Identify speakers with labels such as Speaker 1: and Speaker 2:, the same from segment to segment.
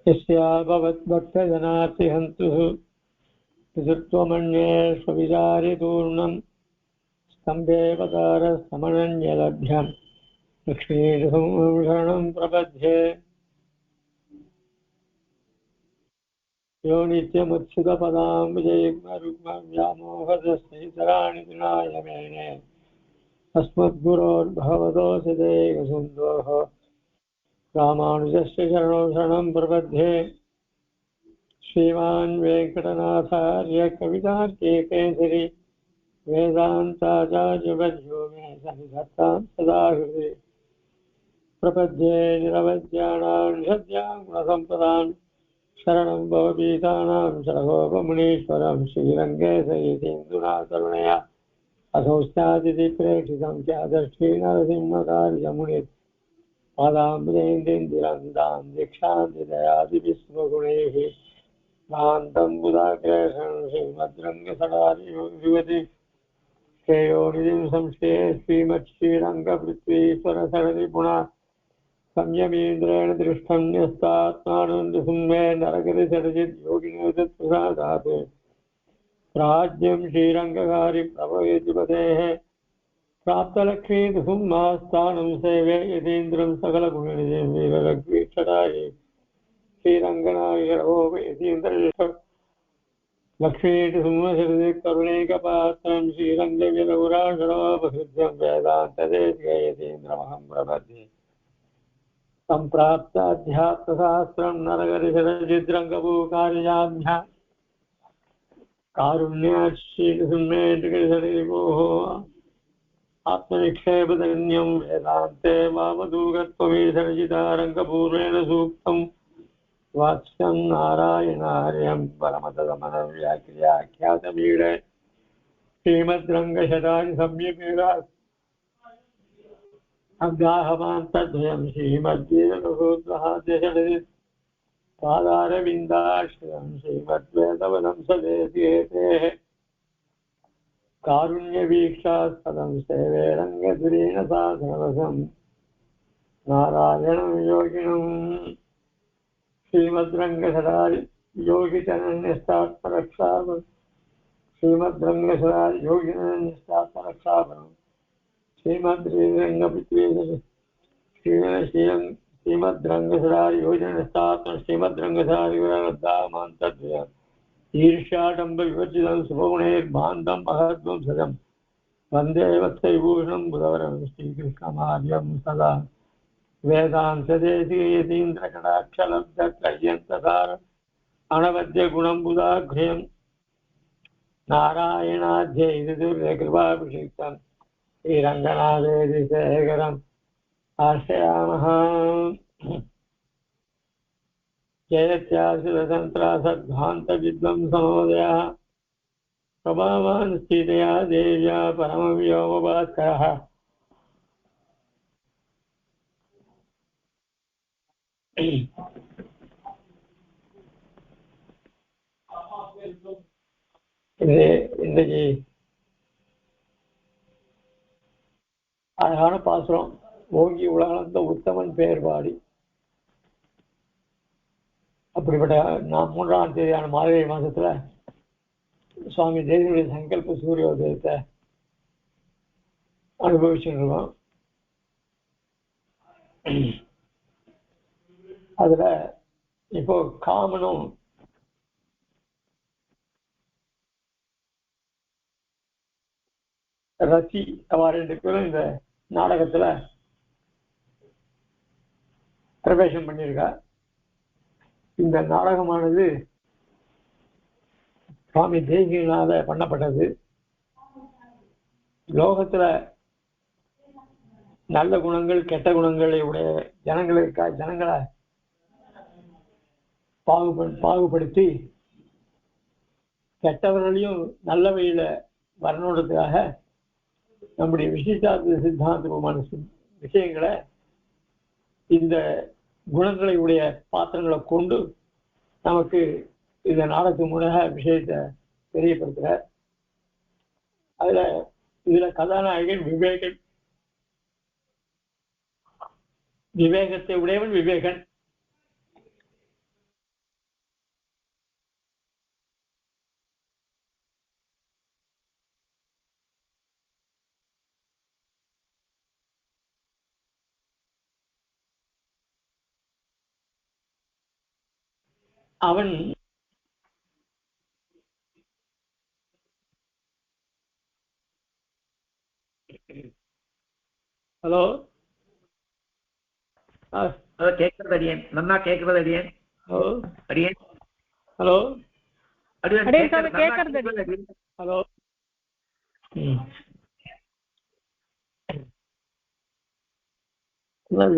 Speaker 1: यस्या भवद्भक्तजनार्तिहन्तुः पितृत्वमन्येष्वविचारितूर्णम् स्तम्भेवतारस्तमनन्यलभ्यम् लक्ष्मीशरणं प्रपद्ये यो नित्यमुत्सुकपदाम्बुजयुग्मरुग्मव्यामोहदस्थितराणि विनाय मेने अस्मद्गुरोर्भगवतोऽस्य देकसिन्धोः रामानुजस्य चरणौ शरणं प्रपद्ये श्रीमान् वेङ्कटनाथार्य कवितार्केकेसरी वेदान्ताचार्यवर्यो मे सन्निधत्तां सदा हृदि प्रपद्ये निरवद्यानां सद्यां गुणसम्पदां शरणं भवभीतानां शरगोपमुनीश्वरं श्रीरङ्गेशयतीन्दुना करुणया असौस्यादिप्रेक्षितं चादर्शी नरसिंहकार्यमुनिः पादाम्बुजेन्द्रिरन्दां दीक्षान्तिदयादिविस्मगुणैः महान्तं बुधाग्रेषं श्रीमद्रङ्गसडादियुवति श्रेयोनिधिं संश्रये श्रीमच्छ्रीरङ्गपृथ्वीश्वरसरति पुनः संयमीन्द्रेण दृष्टं न्यस्तात्मानन्दसिंहे नरगतिसरचित् योगिनोदत्प्रसादात् राज्यं श्रीरङ्गकारि प्रभवेतिपतेः प्राप्तलक्ष्मीसुमास्थानं सेवे यतीन्द्रं सकलगुणनिधिं वीरलक्ष्मीक्षटाये श्रीरङ्गनायकरो यतीन्द्र लक्ष्मीसुमसृति करुणैकपात्रं श्रीरङ्गविरगुराशरोपहृद्यं वेदान्तदेशिकयतीन्द्रमहं प्रपद्ये सम्प्राप्ताध्यात्मशास्त्रं नरगतिशरचिद्रङ्गभूकार्याभ्यां कारुण्याश्रीसुमेन्द्रगतिशरिभोः आत्मनिक्षेपधन्यं वेदान्ते वामदूगत्वमीशरचितारङ्गपूर्वेण सूक्तं वात्स्यं नारायणार्यं परमतगमनव्याख्यातमीडे श्रीमद्रङ्गशतानि सम्यक् अब्दाहमान्तद्वयं श्रीमद्गीतसूत्रहाद्यषडति पादारविन्दाश्रयं श्रीमद्वेदवनं सदेशेतेः कारुण्यवीक्षास्पदं सेवे रङ्गधुरेण साधनवशं नारायणं योगिनं श्रीमद्रङ्गसदारि योगिचनन्यस्तात्मरक्षापरं श्रीमद्रङ्गसदारि योगिनन्यस्तात्मरक्षापरं श्रीमद्रङ्गसदारि योगिनस्तात्म श्रीमद्रङ्गसदारि विरगद्दामान्तद्वयम् ईर्ष्याडम्बविवर्जितं शुभगुणैर्भान्तं महद्वं सदं वन्दे वत्सविभूषणं बुधवरं श्रीकृष्णमार्यं सदा वेदान्तदेशिकयतीन्द्रकटाक्षलब्धत्रय्यन्तसार अनवद्यगुणं बुधाघ्र्यं नारायणाध्यैर्कृपाभिषिक्तं श्रीरङ्गनाथेशेखरम् आश्रयामः जयत्याश्रिततन्त्रासद्भान्तविद्वंसमोदयः प्रभावान् सीतया देव्या परमव्योमभास्करः இன்றைக்கு அழகான பாசுரம். ஓங்கி உலகளந்த உத்தமன் பெயர் பாடி. அப்படிப்பட்ட நான் 3ஆம் தேதியான மார்கழி மாசத்துல சுவாமி தேசியுடைய சங்கல்ப சூரியோதயத்தை அனுபவிச்சுட்டு இருக்கோம். அதுல இப்போ காமனும் ரசி அவ 2 பேரும் இந்த நாடகத்துல பிரவேசம் பண்ணியிருக்கா. இந்த நாடகமானது சுவாமி தேசிகனால பண்ணப்பட்டது. லோகத்துல நல்ல குணங்கள் கெட்ட குணங்களை உடைய ஜனங்களை பாகுபடுத்தி கெட்டவர்களையும் நல்ல வழியில வரணுன்றதுக்காக நம்முடைய விசிஷ்டாத்ம சித்தாந்தமான விஷயங்களை இந்த குணங்களை உடைய பாத்திரங்களை கொண்டு நமக்கு இந்த நாடகத்து மூலமாக விஷயத்தை தெரியப்படுத்துகிறார். இதுல கதாநாயகன் விவேகத்தை உடையவன் விவேகன். அவன் ஹலோ
Speaker 2: கேட்கறது அடியேன், நன்னா கேட்கறது அடியேன்.
Speaker 1: ஹலோ
Speaker 2: அடியேன்
Speaker 1: ஹலோ
Speaker 2: கேட்கறது.
Speaker 1: ஹலோ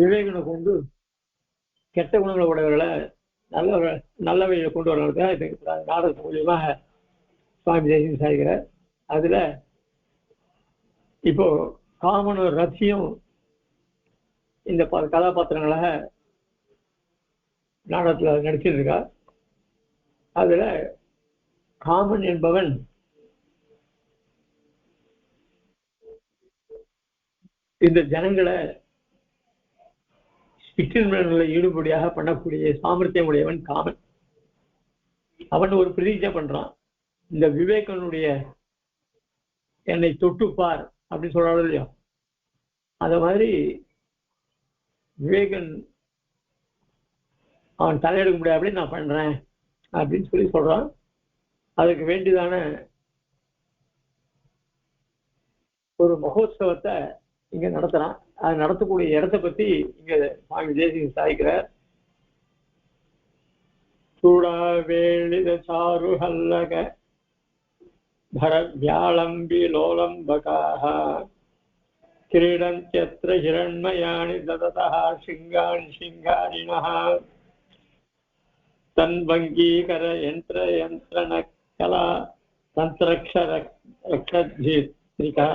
Speaker 1: விவேகனை கொண்டு கெட்ட குணங்களை உடையவர்களை நல்ல வழியில கொண்டு வரவர்களுக்கு நாடக மூலியமாக சுவாமி தேசியம் சாய்கிறார். அதுல இப்போ காமனும் ரத்தியும் இந்த கதாபாத்திரங்களாக நாடகத்துல நடிச்சிட்டு இருக்கா. அதுல காமன் என்பவன் இந்த ஜனங்களை சிற்றின்பங்களில் ஈடுபடியாக பண்ணக்கூடிய சாமர்த்தியம் உடையவன் காமன். அவன் ஒரு பிரதிஜை பண்றான், இந்த விவேகனுடைய என்னை தொட்டுப்பார் அப்படின்னு சொல்றாரு இல்லையா, அத மாதிரி விவேகன் அவன் தலையெடுக்க முடியாது நான் பண்றேன் அப்படின்னு சொல்லி சொல்றான். அதுக்கு வேண்டியதான ஒரு மகோத்சவத்தை இங்க நடத்துறான். அது நடத்தக்கூடிய இடத்தை பத்தி இங்க சுவாமி தேசிகன் சாய்க்கிறார். சூடாவேளித சாரு ஹல்லக பரவ்யாளம்பி லோலம்பகாஹ கிரீடந்த்யத்ர ஹிரண்மயாணி தததஹ சிங்காணி சிங்காரிணஹ தன்வங்கீகர யந்திர யந்திரண கலா தந்திரக்ஷரக்ஷத்ரிகா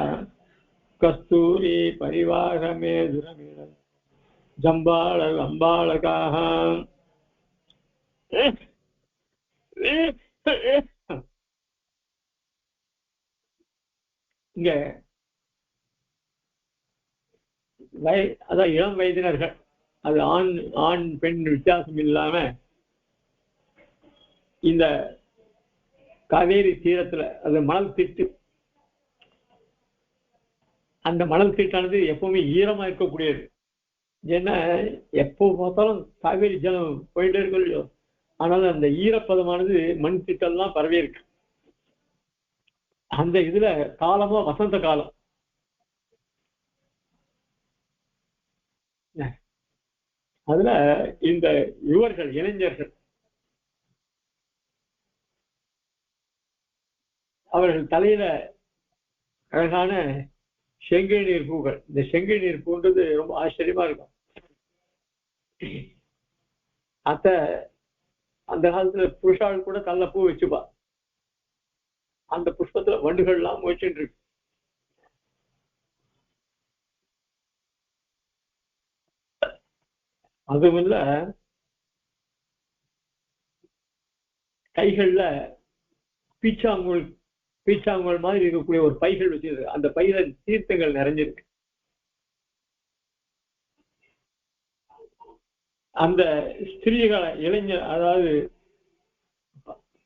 Speaker 1: கஸ்தூரி பரிவாகமே துரமீடம் ஜம்பாள அம்பாளகாக. இங்க அதான் இளம் வயதினர்கள், அது ஆண் பெண் வித்தியாசம் இல்லாம இந்த காவேரி தீரத்துல அது மணல் திட்டு, அந்த மணல் தீட்டானது எப்பவுமே ஈரமா இருக்கக்கூடியது. ஏன்னா எப்போ பார்த்தாலும் காவேரி ஜலம் போயிட்டே இருக்கும் இல்லையோ, ஆனாலும் அந்த ஈரப்பதமானது மண் திட்டெல்லாம் பரவி இருக்கு. அந்த இதுல காலமா வசந்த காலம். அதுல இந்த யுவர்கள் இளைஞர்கள் அவர்கள் தலையில அழகான செங்கை நீர் பூக்கள், இந்த செங்கை நீர் பூன்றது ரொம்ப ஆச்சரியமா இருக்கும். அந்த காலத்துல புருஷால் கூட கல்ல பூ வச்சுப்பா. அந்த புஷ்பத்துல வண்டுகள் எல்லாம் வச்சுட்டு இருக்கு. அதுமில்ல கைகள்ல பீச்சாங்கோல் மாதிரி இருக்கக்கூடிய ஒரு பைகள் வச்சிருக்கு. அந்த பையில தீர்த்தங்கள் நிறைஞ்சிருக்கு. அந்த ஸ்திரீகளை இளைஞர், அதாவது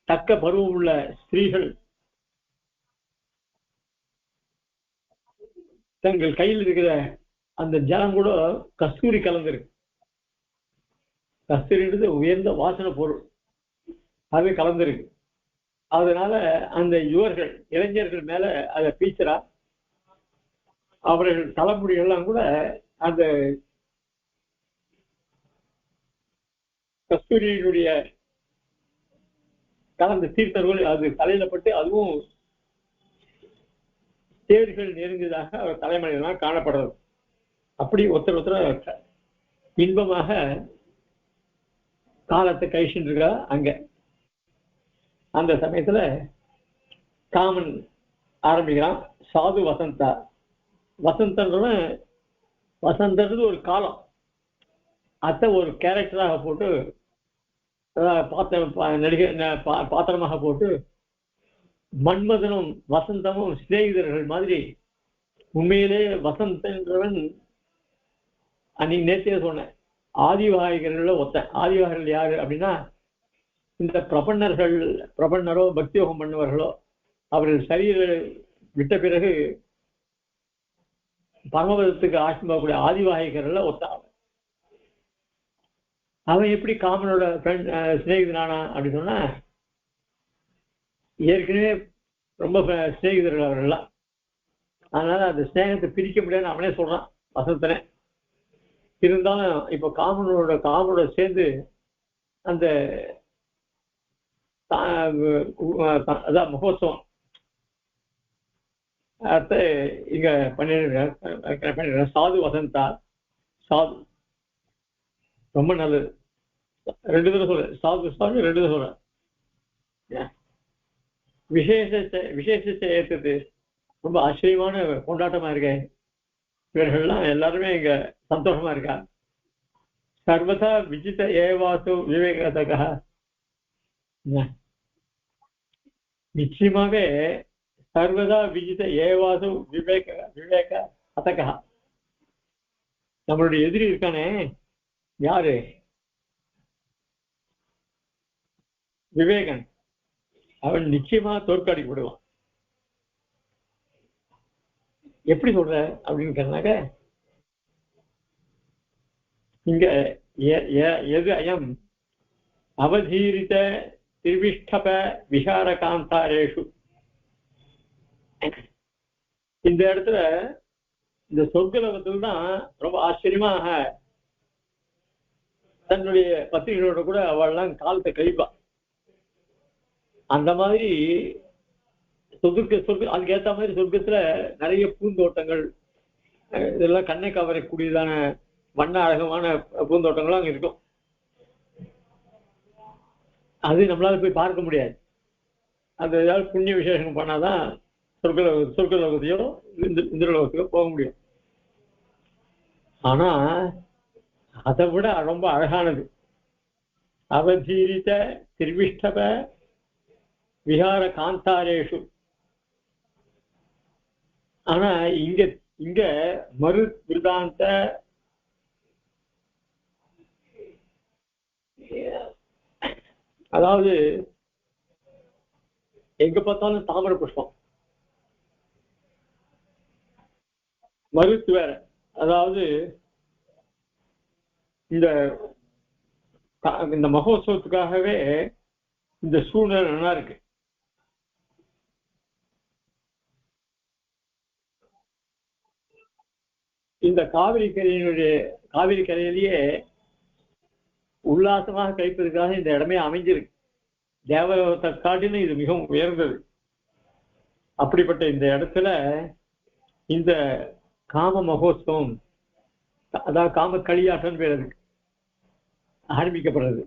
Speaker 1: தக்க பருவம் உள்ள ஸ்திரீகள் தங்கள் கையில் இருக்கிற அந்த ஜலம் கூட கஸ்தூரி கலந்துருக்கு. கஸ்தூரின்றது உயர்ந்த வாசனை பொருள், அது கலந்துருக்கு. அதனால அந்த யுவர்கள் இளைஞர்கள் மேல அதை பீச்சரா அவர்கள் தலைமுடிகள்லாம் கூட அந்த கஸ்தூரியினுடைய கலந்த தீர்த்தர்கள் அது தலையில பட்டு அதுவும் தேர்கள் நெருங்கியதாக அவர் தலைமறையெல்லாம் காணப்படுறது. அப்படி ஒருத்தர் இன்பமாக காலத்தை கழிச்சுட்டு இருக்கா. அங்க அந்த சமயத்துல காமன் ஆரம்பிக்கிறான். சாது வசந்தா. வசந்தன்றது ஒரு காலம், அத ஒரு கேரக்டராக போட்டு பாத்திரமாக போட்டு மன்மதனும் வசந்தமும் சிநேகிதர்கள் மாதிரி. உண்மையிலே வசந்தன்றவன் அன்னைக்கு நேற்றே சொன்னேன், ஆதிவாகிகர்கள ஒத்தன். ஆதிவாகிகள் யாரு அப்படின்னா, இந்த பிரபன்னரோ பக்தியோகம் பண்ணுவர்களோ அவர்கள் சரீர விட்ட பிறகு பரமபதத்துக்கு ஆட்சி போகக்கூடிய ஆதிவாகிகர்கள ஒத்தன். அவன் எப்படி காமனோட ஃப்ரெண்ட் சிநேகிதனானா அப்படின்னு சொன்னா ஏற்கனவே ரொம்ப சிநேகிதர்கள் அவர்கள்லாம். அதனால அந்த ஸ்நேகத்தை பிரிக்க முடியாதுன்னு அவனே சொல்றான் வசந்தனே. இருந்தாலும் இப்ப காமனோட சேர்ந்து அந்த அதான் மகோத்சவம் அடுத்து இங்க பண்ணிடுறேன். சாது வசந்தா சாது ரொம்ப நல்லது. 2 தடவை சொல்றேன். சாது சாது 2 தடவை சொல்றேன். விசேஷத்தை ஏற்றது ரொம்ப ஆச்சரியமான கொண்டாட்டமா இருக்கேன். இவர்கள்லாம் எல்லாருமே இங்க சந்தோஷமா இருக்கா. சர்வதா விஜித ஏவாசு விவேகதக. நிச்சயமாவே சர்வதா விஜித ஏவாசு விவேக அதகா. நம்மளுடைய எதிரி இருக்கானே யாரு? விவேகன். அவன் நிச்சயமா தோற்கடிக்கப்படுவான். எப்படி சொல்ற அப்படின்னு கேட்டாக்க இங்க எது அயம் அவதீரித திருவிஷ்டப விஹார காந்தாரேஷு. இந்த இடத்துல இந்த சொர்க்கலோகத்துல தான் ரொம்ப ஆச்சரியமாக தன்னுடைய பத்திரிகளோட கூட அவள்லாம் காலத்தை கழிப்பா. அந்த மாதிரி அதுக்கு ஏற்ற மாதிரி சொர்க்கத்துல நிறைய பூந்தோட்டங்கள் இதெல்லாம் கண்ணை கவரக்கூடியதான வண்ண அழகமான பூந்தோட்டங்களும் அங்க இருக்கும். அது நம்மளால போய் பார்க்க முடியாது. அது ஏதாவது புண்ணிய விசேஷம் பண்ணாதான் சொர்க்கலோகத்தையோ இந்திரலோகத்தையோ போக முடியும். ஆனா அதை விட ரொம்ப அழகானது அவதீரித திருவிஷ்டப விஹார காந்தாரேஷு. ஆனா இங்க மறு விருதாந்த அதாவது எங்க பார்த்தாலும் தாமரை புஷ்பம். மருத்து வேற. அதாவது இந்த மகோத்சவத்துக்காகவே இந்த சூழ்நிலை நல்லா இருக்கு. இந்த காவிரி கரையிலேயே உல்லாசமாக கழிப்பதற்காக இந்த இடமே அமைஞ்சிருக்கு. தேவலோகத்தை காட்டிலும் இது மிகவும் உயர்ந்தது. அப்படிப்பட்ட இந்த இடத்துல இந்த காம மகோத்சவம், அதாவது காம களியாட்டம் பேர் அதுக்கு ஆரம்பிக்கப்படுறது.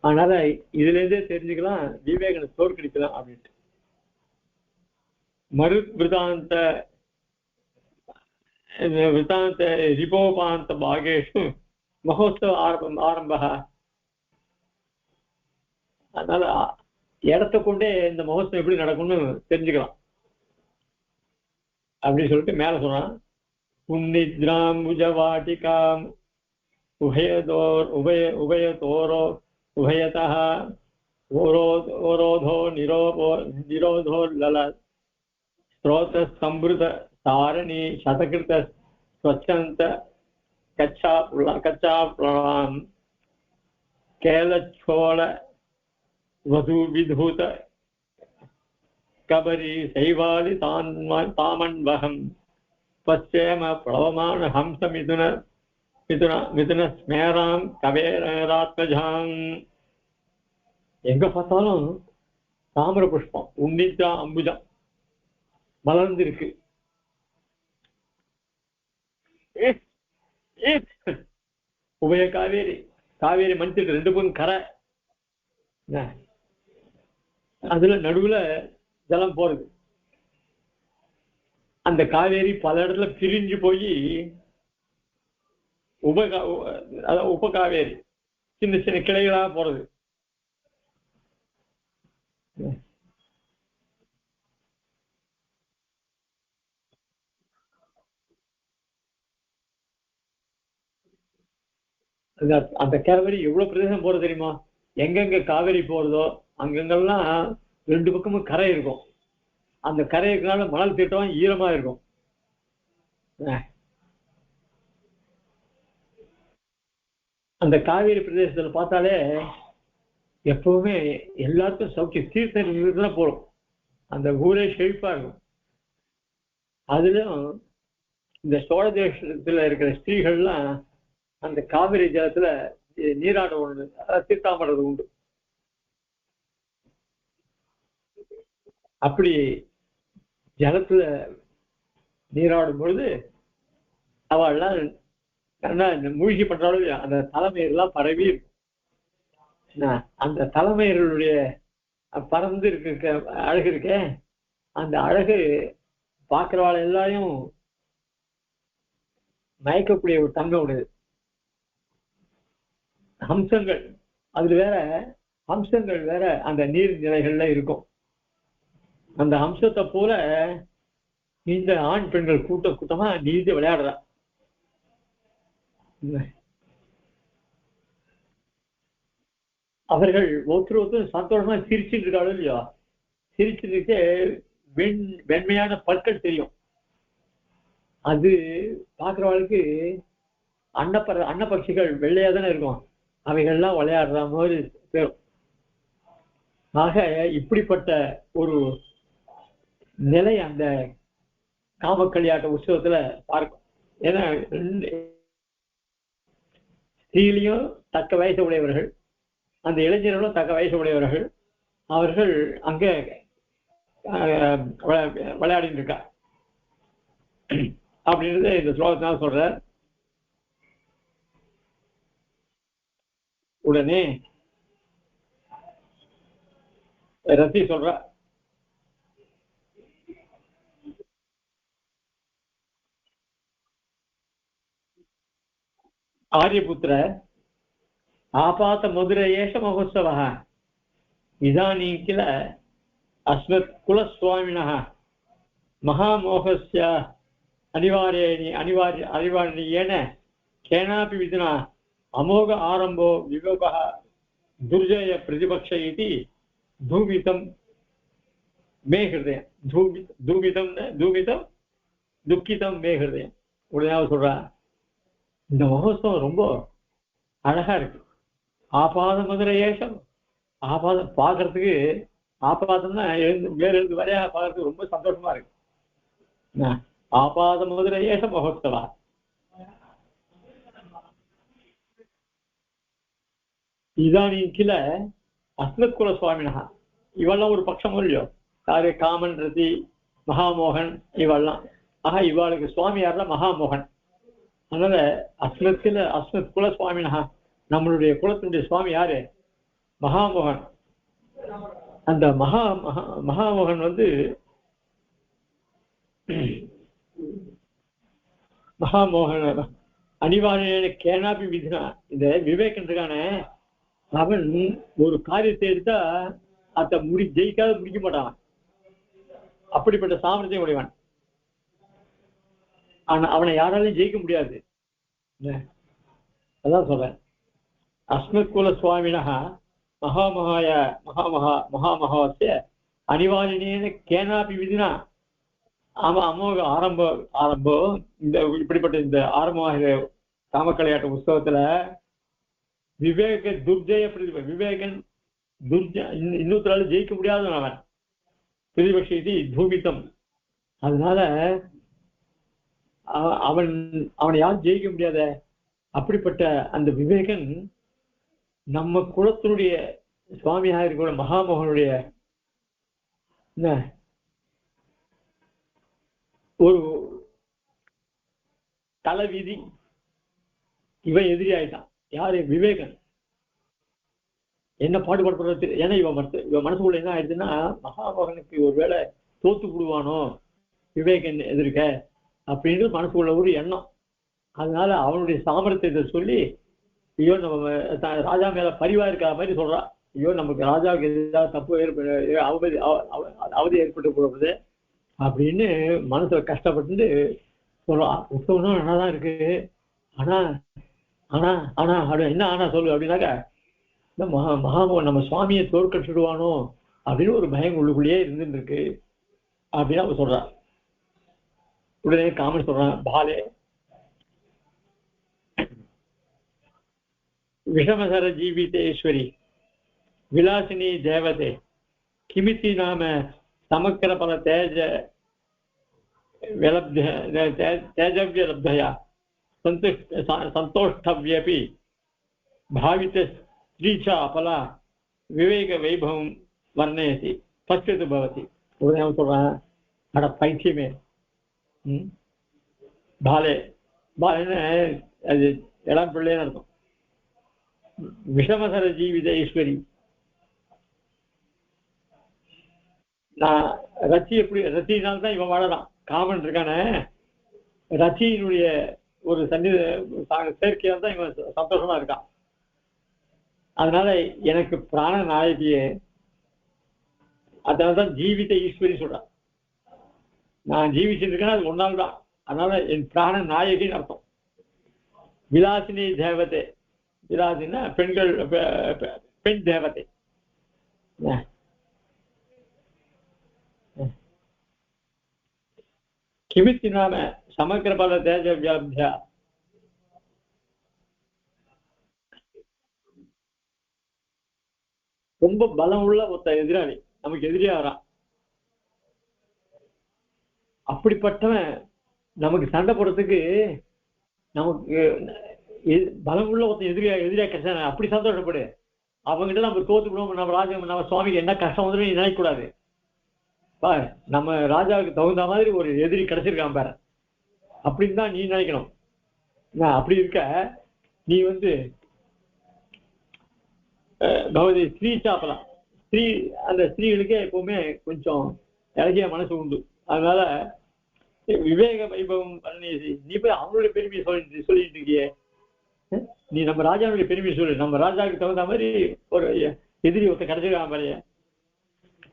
Speaker 1: அதனால இதுல இருந்தே தெரிஞ்சுக்கலாம் விவேகனை தோற்கடிக்கலாம் அப்படின்ட்டு. மறு விருதாந்த ரிபோபாந்த பாகேஷு மகோத்சவ ஆரம்ப. அதனால இடத்தை கொண்டே இந்த மகோத்சவம் எப்படி நடக்கும்னு தெரிஞ்சுக்கலாம் அப்படின்னு சொல்லிட்டு மேல சொன்னான். உன்னித்ராம் உஜவாட்டிகாம் உபயதோரோ உபயதா ஓரோதோ நிரோதோ லல ஸ்ரோத சம்பிருத தாரணி சதகிருத ஸ்வச்சந்த கச்சாப்லாம் கேலச்சோள வது விதூத கபரி சைவாலி தாமன்வகம் பச்சேம பிளவமான ஹம்ச மிதுன ஸ்மேராம் கவேராத்மஜாம். எங்க பார்த்தாலும் தாமிர புஷ்பம் உன்னிச்சா அம்புஜம் மலர்ந்திருக்கு. உபய காவேரி மண்ணிட்டு 2 பக்கம் கரை. அதுல நடுவுல ஜலம் போறது. அந்த காவேரி பல இடத்துல பிரிஞ்சு போய் உப காவேரி சின்ன சின்ன கிளைகளாக போறது. அந்த காவேரி எவ்வளவு பிரதேசம் போறது தெரியுமா? எங்கெங்க காவேரி போறதோ அங்கங்கெல்லாம் 2 பக்கமும் கரை இருக்கும். அந்த கரை இருக்கனால மணல் திட்டம் ஈரமா இருக்கும். அந்த காவேரி பிரதேசத்துல பார்த்தாலே எப்பவுமே எல்லாருக்கும் சௌக்கியம், தீர்த்தம் தான் போறோம், அந்த ஊரே செழிப்பா இருக்கும். அதுலயும் இந்த சோழ தேசத்துல இருக்கிற ஸ்திரீகள்லாம் அந்த காவிரி ஜலத்துல நீராட ஒண்ணு தீர்த்தாமறது உண்டு. அப்படி ஜலத்துல நீராடும் பொழுது அவள்லாம் நல்லா மூழ்கி பண்றாலும் அந்த தலைமையெல்லாம் பரவி இருக்கும். அந்த தலைமையர்களுடைய பறந்து இருக்க அழகு இருக்க, அந்த அழகு பார்க்கிறவாள் எல்லாரையும் மயக்கக்கூடிய ஒரு தன்மை உடையது. ஹம்சங்கள் அதுல வேற, ஹம்சங்கள் வேற அந்த நீர்நிலைகள்ல இருக்கும். அந்த ஹம்சத்தை போல இந்த ஆண் பெண்கள் கூட்டமா நீந்தி விளையாடுறா. அவர்கள் ஒருத்தர் சந்தோஷமா சிரிச்சுட்டு இருக்காளோ இல்லையோ, சிரிச்சுட்டு வெண்மையான பற்கள் தெரியும். அது பார்க்கிறவளுக்கு அன்னப்பட்சிகள் வெள்ளையா தானே இருக்கும், அவைகள்லாம் விளையாடுற மாதிரி பேரும். ஆக இப்படிப்பட்ட ஒரு நிலை அந்த காமக்களியாட்ட உற்சவத்துல பார்க்கும். ஏன்னா ஸ்திரீலையும் தக்க வயசு உடையவர்கள், அந்த இளைஞர்களும் தக்க வயசு உடையவர்கள், அவர்கள் அங்க விளையாடிட்டு இருக்கா அப்படின்றது இந்த ஸ்லோகத்தினால சொல்ற. உடனே ரத்தி சொல்ற, ஆரியபுத்திர ஆபாத்த மதுரேஷ மகோத்சவ இதானீ கில அஸ்மத் குலஸ்வாமினः மகாமோகஸ்ய அனிவாரியேன கேனாபி விதினா அமோக ஆரம்போ விவேகः துர்ஜய பிரதிபக்ஷ இதி தூமிதம் மே ஹிருதயம். தூமிதம் துக்கிதம் மே ஹிருதயம். உடனே சொல்றா, இந்த மகோத்சவம் ரொம்ப அழகா இருக்கு. ஆபாத மதுரேஷம், ஆபாதம் பார்க்கறதுக்கு, ஆபாதம்னா மேல இருந்து வரையாக பார்க்கறதுக்கு ரொம்ப சந்தோஷமா இருக்கு. ஆபாத மதுரேஷ மகோத்சவா இதானீ கில அஸ்மத் குல சுவாமினா. இவெல்லாம் ஒரு பட்சம் இல்லையோ, யாரு? காமன், ரதி, மகாமோகன் இவெல்லாம். ஆக இவாளுக்கு சுவாமி யாருன்னா மகாமோகன். அதனால அஸ்மத் குல சுவாமினா, நம்மளுடைய குலத்தினுடைய சுவாமி யாரு? மகாமோகன். அந்த மகாமோகன் மகாமோகன் அனிவாரிய கேனாபி விதினா, இந்த விவேகன் இருக்கான அவன் ஒரு காரியத்தை எடுத்தா அதை ஜெயிக்காத முடிக்க மாட்டான். அப்படிப்பட்ட சாமர்த்தியம் உடையவன். ஆனா அவனை யாராலையும் ஜெயிக்க முடியாது. அதான் சொல்றேன். அஸ்மத் குல சுவாமினா மகாமகாவசிய அனிவாரியனேன கேனாபி விதினா அமோக ஆரம்பம். இந்த இப்படிப்பட்ட இந்த ஆரம்பமாகிற காமக்கலையாட்ட உற்சவத்துல விவேக துர்ஜய பிரதிப, விவேகன் இன்னொருத்தரால ஜெயிக்க முடியாதவன் அவன். பிரதிபக்ஷி தூமித்தம். அதனால அவனை யாரும் ஜெயிக்க முடியாத அப்படிப்பட்ட அந்த விவேகன் நம்ம குலத்தினுடைய சுவாமியாக இருக்கிற மகாமோகனுடைய ஒரு தலைவிதி. இவன் எதிரி ஆயிட்டான். யாரு? விவேகன். என்ன பாடுபடுறது? ஏன்னா இவன் மனசுக்குள்ள என்ன ஆயிடுச்சுன்னா, மகாமோகனுக்கு ஒருவேளை தோத்து விடுவானோ விவேகன் எதிர்க்க அப்படின்னு மனசுக்குள்ள ஒரு எண்ணம். அதனால அவனுடைய சாமர்த்தியத்தை சொல்லி, ஐயோ நம்ம ராஜா மேல பரிவா இருக்கிற மாதிரி சொல்றா. ஐயோ நமக்கு ராஜாவுக்கு ஏதாவது தப்பு அவதி ஏற்பட்டு போடுறது அப்படின்னு மனசுல கஷ்டப்பட்டு சொல்றான். உத்தவனும் நல்லாதான் இருக்கு, ஆனா ஆனா ஆனா அப்படி என்ன ஆனா சொல்லு அப்படின்னாக்கா, இந்த மகாமோகன் நம்ம சுவாமியை தோற்கடிச்சுடுவானோ அப்படின்னு ஒரு பயம் உள்ளுக்குள்ளேயே இருந்துட்டு இருக்கு அப்படின்னு அவன் சொல்றான். உடனே காமன் சொல்றான், பாலே விஷமசர ஜீவிதேஸ்வரி விலாசினி தேவதே கிமிதி நாம சமக்கர பல தேஜவ்யலப்தயா சந்தோஷ்டவ்யபி பாவித ஸ்ரீச்சா பலா விவேக வைபவம் வர்ணயதி பஷ்யத்து பவதி. உடனே அவன் சொல்றான், அட பைத்தியமே, பாலே பாலேன்னு அது இளம் பிள்ளைன்னு அர்த்தம். விஷமசர ஜீவித ஈஸ்வரி, நான் ரத்தி எப்படி ரத்தினால்தான் இவன் வாழறான். காமன் இருக்கானே, ரத்தியினுடைய ஒரு சேர்க்கையால் தான் இவன் சந்தோஷமா இருக்கான். அதனால எனக்கு பிராண நாயகியே, அதனாலதான் ஜீவித ஈஸ்வரி சொல்றான். நான் ஜீவிச்சுட்டு இருக்கேன்னா அது ஒன்னால் தான். அதனால என் பிராண நாயகின்னு அர்த்தம். விலாசினி தேவதை, விலாசினா பெண்கள், பெண் தேவதை. கிமித்தி நாம சமக்கிர பல தேஜவ்யாபியா, ரொம்ப பலம் உள்ள ஒருத்த எதிராளி நமக்கு எதிரியா வரான். அப்படிப்பட்டவன் நமக்கு சண்டை போடுறதுக்கு நமக்கு பலம் உள்ள ஒருத்த எதிரியா கிடைச்சா அப்படி சந்தோஷப்படு. அவங்ககிட்ட நம்ம தோத்து விடுவோம், நம்ம ராஜா நம்ம சுவாமிக்கு என்ன கஷ்டம் வந்து நினைக்கக்கூடாது. நம்ம ராஜாவுக்கு தகுந்த மாதிரி ஒரு எதிரி கிடைச்சிருக்கான் பாரு, அப்படின்னு தான் நீ நினைக்கணும். அப்படி இருக்க நீ பகவதி ஸ்ரீ சாப்பலாம். ஸ்ரீ அந்த ஸ்திரீகளுக்கே எப்பவுமே கொஞ்சம் இலகிய மனசு உண்டு. அதனால விவேக வைபவம் நீ போய் அவங்களுடைய பெருமையை சொல்லிட்டு இருக்கியே, நீ நம்ம ராஜாவுடைய பெருமையை சொல்லு. நம்ம ராஜாவுக்கு தகுந்த மாதிரி ஒரு எதிரி ஒருத்த கிடைச்சிருக்கான் பாரு,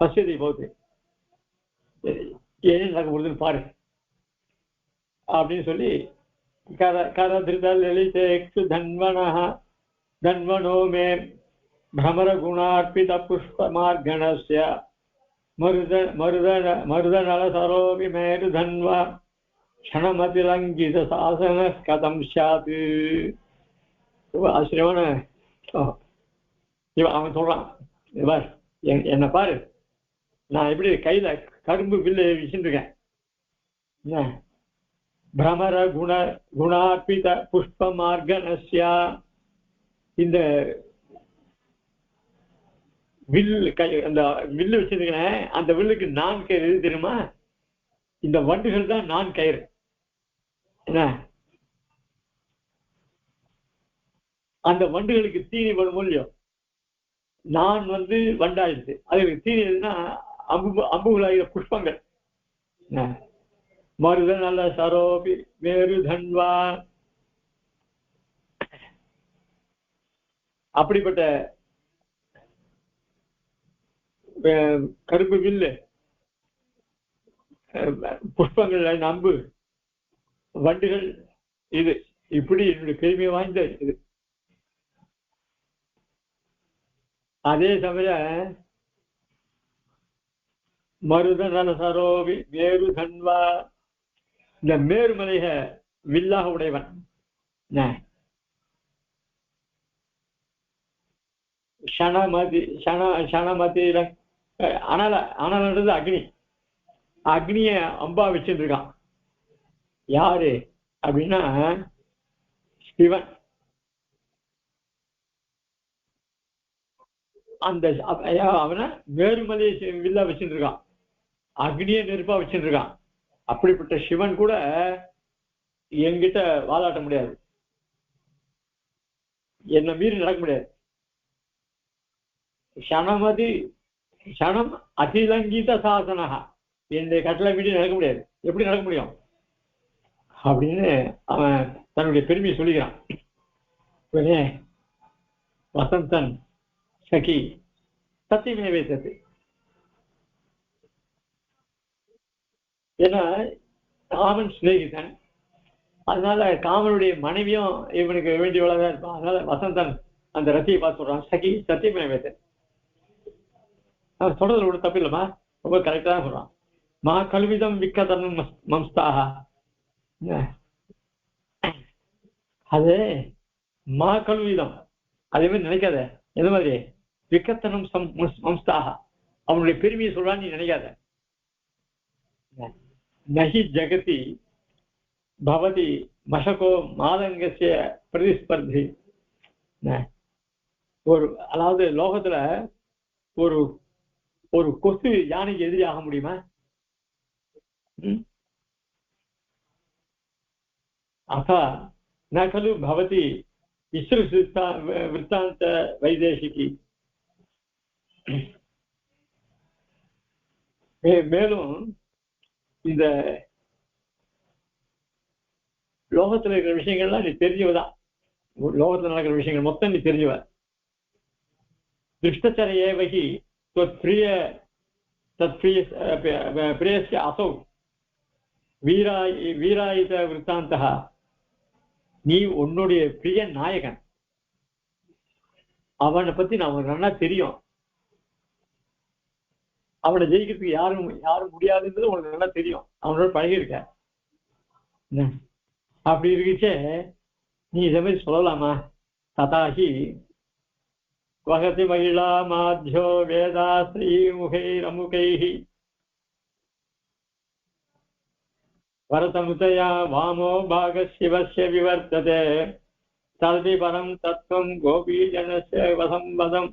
Speaker 1: பசுதி போகுது, ஏன் நடக்க முடியுதுன்னு பாரு அப்படின்னு சொல்லி தன்வனோ மே பிரமர குணார்பித புஷ்ப மார்கணஸ்ய மருத நலசரோபி மேரு தன்வா க்ஷணமதிலங்கித சாசன கதம் சாது. ஆச்சரியமான அவன் சொல்றான், பார் என்ன பாரு, நான் எப்படி கையில கரும்பு வில்லு வச்சுட்டு இருக்கேன். பிரமர குணார்பித புஷ்ப மார்கணஸ்யா, இந்த வில்லு அந்த வில்லு வச்சிருக்கேன், அந்த வில்லுக்கு நான் கயிறு எது தெரியுமா? இந்த வண்டுகள் தான் நான் கயிறு. என்ன அந்த வண்டுகளுக்கு தீனி பண்ணும் இல்லையோ, நான் வண்டாயிடுச்சு, அதுக்கு தீனி எதுனா அம்புகளாகிற புஷ்பங்கள். மருத நல்ல சரோபி வேறு தன்வா, அப்படிப்பட்ட கரும்பு வில்லு, புஷ்பங்கள், அம்பு, வண்டுகள், இது இப்படி என்னுடைய பெருமை வாய்ந்த இது. அதே சமயம் மருத நல சரோபி மேரு தன்வா, இந்த மேருமலைக வில்லாக உடையவன். அனலன்றது அக்னி, அக்னிய அம்பா வச்சுட்டு இருக்கான். யாரு அப்படின்னா சிவன். அந்த அவனை மேருமலையை வில்லா வச்சுட்டு இருக்கான், அக்னிய நெருப்பா வச்சுட்டு இருக்கான். அப்படிப்பட்ட சிவன் கூட என்கிட்ட வாதாட்ட முடியாது, என்னை மீறி நடக்க முடியாது. க்ஷணம் அதிலங்கித சாசனகா, என்னுடைய கட்டளை மீறி நடக்க முடியாது. எப்படி நடக்க முடியும் அப்படின்னு அவன் தன்னுடைய பெருமையை சொல்லிக்கிறான். வசந்தன் சகி சத்தியமேவே சத்து. ஏன்னா காமன் சிநேகிதன், அதனால காமனுடைய மனைவியும் இவனுக்கு வேண்டியவளதான் இருப்பான். அதனால வசந்தன் அந்த ரத்தியை பார்த்து சொல்றான், சகி சத்தியமேவே சத்து. அவன் சொல்றதுல கூட தப்பு இல்லைம்மா, ரொம்ப கரெக்டா தான் சொல்றான். மா கல்விதம் விக்கதர்மம் மம்ஸ்தாக, அது மா கல்விதம், அதே மாதிரி நினைக்காத. எந்த மாதிரி விக்கத்தனம் சம்ஸ்தாக அவனுடைய பெருமையை சொல்றான்னு நீ நினைக்காத. நகி ஜகதி பவதி மசகோ மாதங்கசிய பிரதிஸ்பர்தி. ஒரு அதாவது லோகத்துல ஒரு ஒரு கொசு யானைக்கு எதிரி ஆக முடியுமா? அத்தா நகலு பவதி விற்த்தாந்த வைதேசிகி. மேலும் இந்த லோகத்துல இருக்கிற விஷயங்கள்லாம் நீ தெரிஞ்சவதான். லோகத்துல நடக்கிற விஷயங்கள் மொத்தம் நீ தெரிஞ்சவ. திருஷ்டச்சரையே வகி பிரியஸ்ய அசௌ வீராயுத விற்த்தாந்தா. நீ உன்னுடைய பிரிய நாயகன், அவனை பத்தி நான் நல்லா தெரியும். அவனை ஜெயிக்கிறதுக்கு யாரும் முடியாதுன்றது உனக்கு நல்லா தெரியும். அவனோட பழகிருக்க. அப்படி இருக்குச்சே நீ இதை மாதிரி சொல்லலாமா? ததாகி வகதி மகிழா மாத்யோ வேதா ஸ்ரீ முகை ரமுகைஹி வரதமுதயா வாமோ பாக சிவஸ்ய விவர்த்ததே தல்வி பரம் தத்துவம் கோபி ஜனஸ்ய வசம் வதம்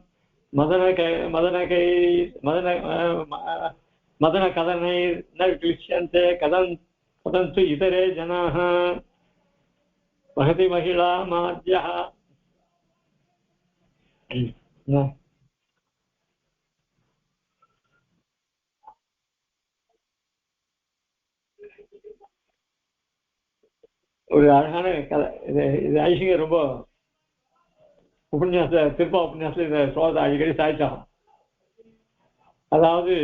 Speaker 1: மதன கதனை ந கிளிஷ்யந்தே கதந்து இதரே ஜனாஹ வகதி மகிழா மாத்யஹ. ஒரு அழகான கதை இது. ஐசிங்க ரொம்ப உபன்யாச திருப்பா உபன்யாசம் இந்த சோதனை அடிக்கடி சாய்ச்சாகும். அதாவது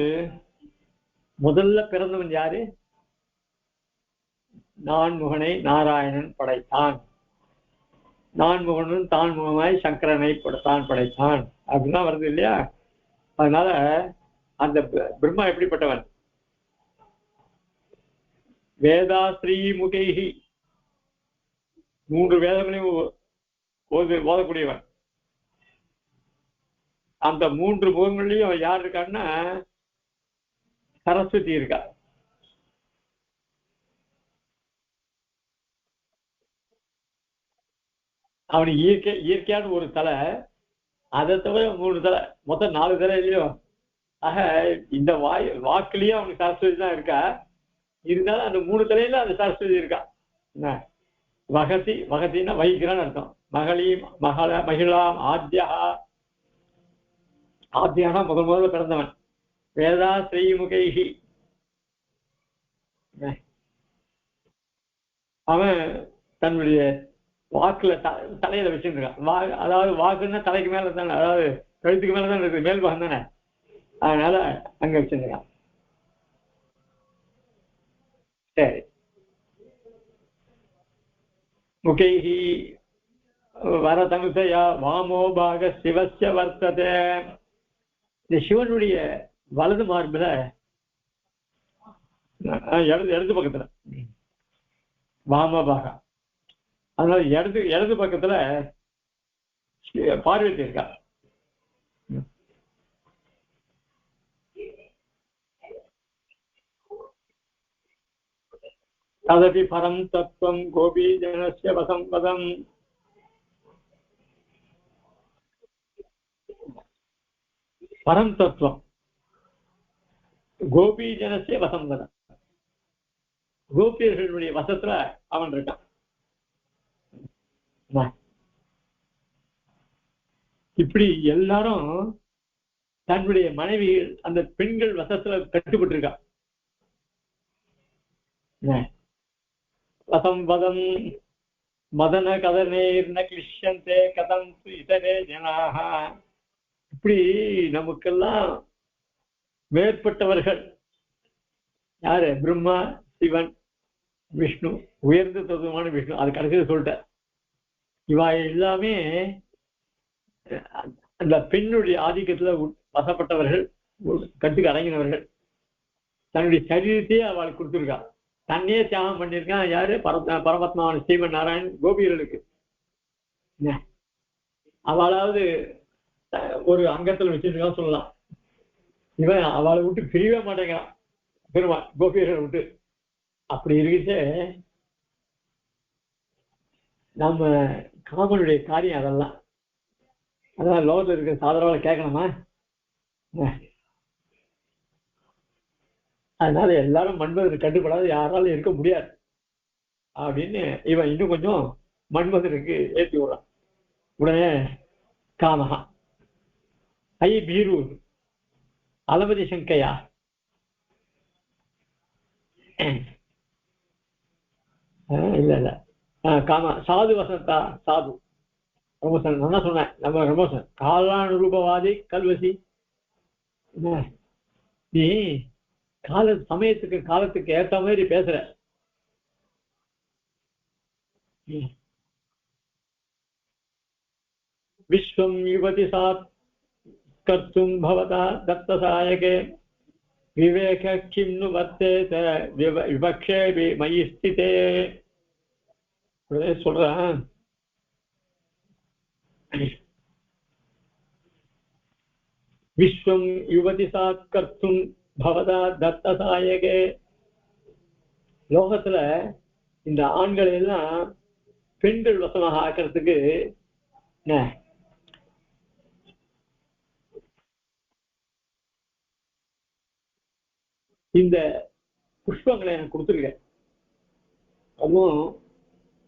Speaker 1: முதல்ல பிறந்தவன் யாரு? நான்முகனை நாராயணன் படைத்தான். நான்முகனும் தான் முகமாய் சங்கரனை தான் படைத்தான் அப்படின்னா வருது இல்லையா? அதனால அந்த பிரம்மா எப்படிப்பட்டவன்? வேதா ஸ்ரீ முகைஹி, 3 வேதங்களையும் ஓதக்கூடியவன். அந்த 3 முகங்கள்லயும் யார் இருக்கான்னா சரஸ்வதி இருக்கா. அவனுக்கு இயற்கையான ஒரு தலை, அதை தவிர 3 தலை, மொத்தம் 4 தலை இல்லையோ. ஆக இந்த வாக்குலயும் அவனுக்கு சரஸ்வதி தான் இருக்கா. இருந்தாலும் அந்த 3 தலையில அந்த சரஸ்வதி இருக்கா. வகத்தின்னா வகிக்கிறான்னு அர்த்தம். மகிழாம் ஆத்யானா முதல்ல பிறந்தவன். வேதா ஸ்ரீமுகைஹி, அவன் தன்னுடைய வாக்குல தலையில வச்சுருக்கான். அதாவது வாக்குன்னா தலைக்கு மேல தானே, அதாவது கழுத்துக்கு மேல தானே இருக்கு, மேல் பாகம் தானே. அதனால அங்க வச்சிருக்கான். சரி. முகைஹி வரதனுதயா வாமோ பாக சிவஸ்ய வர்த்ததே. இந்த சிவனுடைய வலது மார்புல இடது பக்கத்துல வாமபாகா, அதனால இடது பக்கத்துல பார்வதி இருக்கா. ததபி பரம் தத்துவம் கோபி ஜனஸ்ய வசம் வதம். பரம் தத்துவம் கோபி ஜனஸ்ய வசம் வதம். கோபியர்களுடைய வசத்துல அவன் இருக்கான். இப்படி எல்லாரும் தன்னுடைய மனைவிகள் அந்த பெண்கள் வசத்துல கட்டுப்பட்டு இருக்கா. வசம் வதம் மதன கதனேர் ந கிளிஷ்யந்தே கதந்து இதரே ஜனாஹ. இப்படி நமக்கெல்லாம் மேற்பட்டவர்கள் யாரு? பிரம்மா, சிவன், விஷ்ணு, உயர்ந்த தத்துவமான விஷ்ணு. அது கடைசியில் சொல்லிட்டார். இவா எல்லாமே அந்த பெண்ணுடைய ஆதிக்கத்துல வசப்பட்டவர்கள், கட்டுக்கு அடங்கினவர்கள். தன்னுடைய சரீரத்தையே அவளுக்கு கொடுத்துருக்கா. தன்னையே தியாகம் பண்ணியிருக்கான். யாரு? பரமாத்மாவான ஸ்ரீமன் நாராயண் கோபியர்களுக்கு. அவளாவது ஒரு அங்கத்தில் வச்சிருக்கான்னு சொல்லலாம். இவன் அவளை விட்டு பிரியவே மாட்டேங்கிறான் பெருமாள் கோபியர்களை விட்டு. அப்படி இருக்குச்சே நம்ம காமனுடைய காரியம் அதெல்லாம். அதான் லோகத்தில் இருக்கிற சாதாரண கேட்கணுமா? அதனால எல்லாரும் மன்மதனுக்கு கட்டுப்படாது யாராலும் இருக்க முடியாது அப்படின்னு இவன் இன்னும் கொஞ்சம் மன்மதனுக்கு ஏற்றி விடுறான். உடனே காமகா ஐ பீரு அலமதி சங்கையா இல்ல இல்ல காமா சாது வசந்தா சாது ரொம்ப நல்லா சொன்னேன். நம்ம ரொம்ப காலானுரூபவாதி கல்வசி. நீ சமயத்துக்கு காலத்துக்கு ஏற்ற மாதிரி பேசுற. விஸ்வம் யுவதி சாத் கர்த்தும் பவதா தத்த சாயகே விவேக கிம்னு வர்த்தேத விவக்ஷே மயி ஸ்திதே. சொல்றேன். விஸ்வம் யுவதி சாத் கர்த்தும் பவதா தத்த சாயகே. லோகத்துல இந்த ஆண்களை எல்லாம் பெண்கள் வசமாக ஆக்கிறதுக்கு இந்த புஷ்பங்களை எனக்கு கொடுத்துருக்க. அதுவும்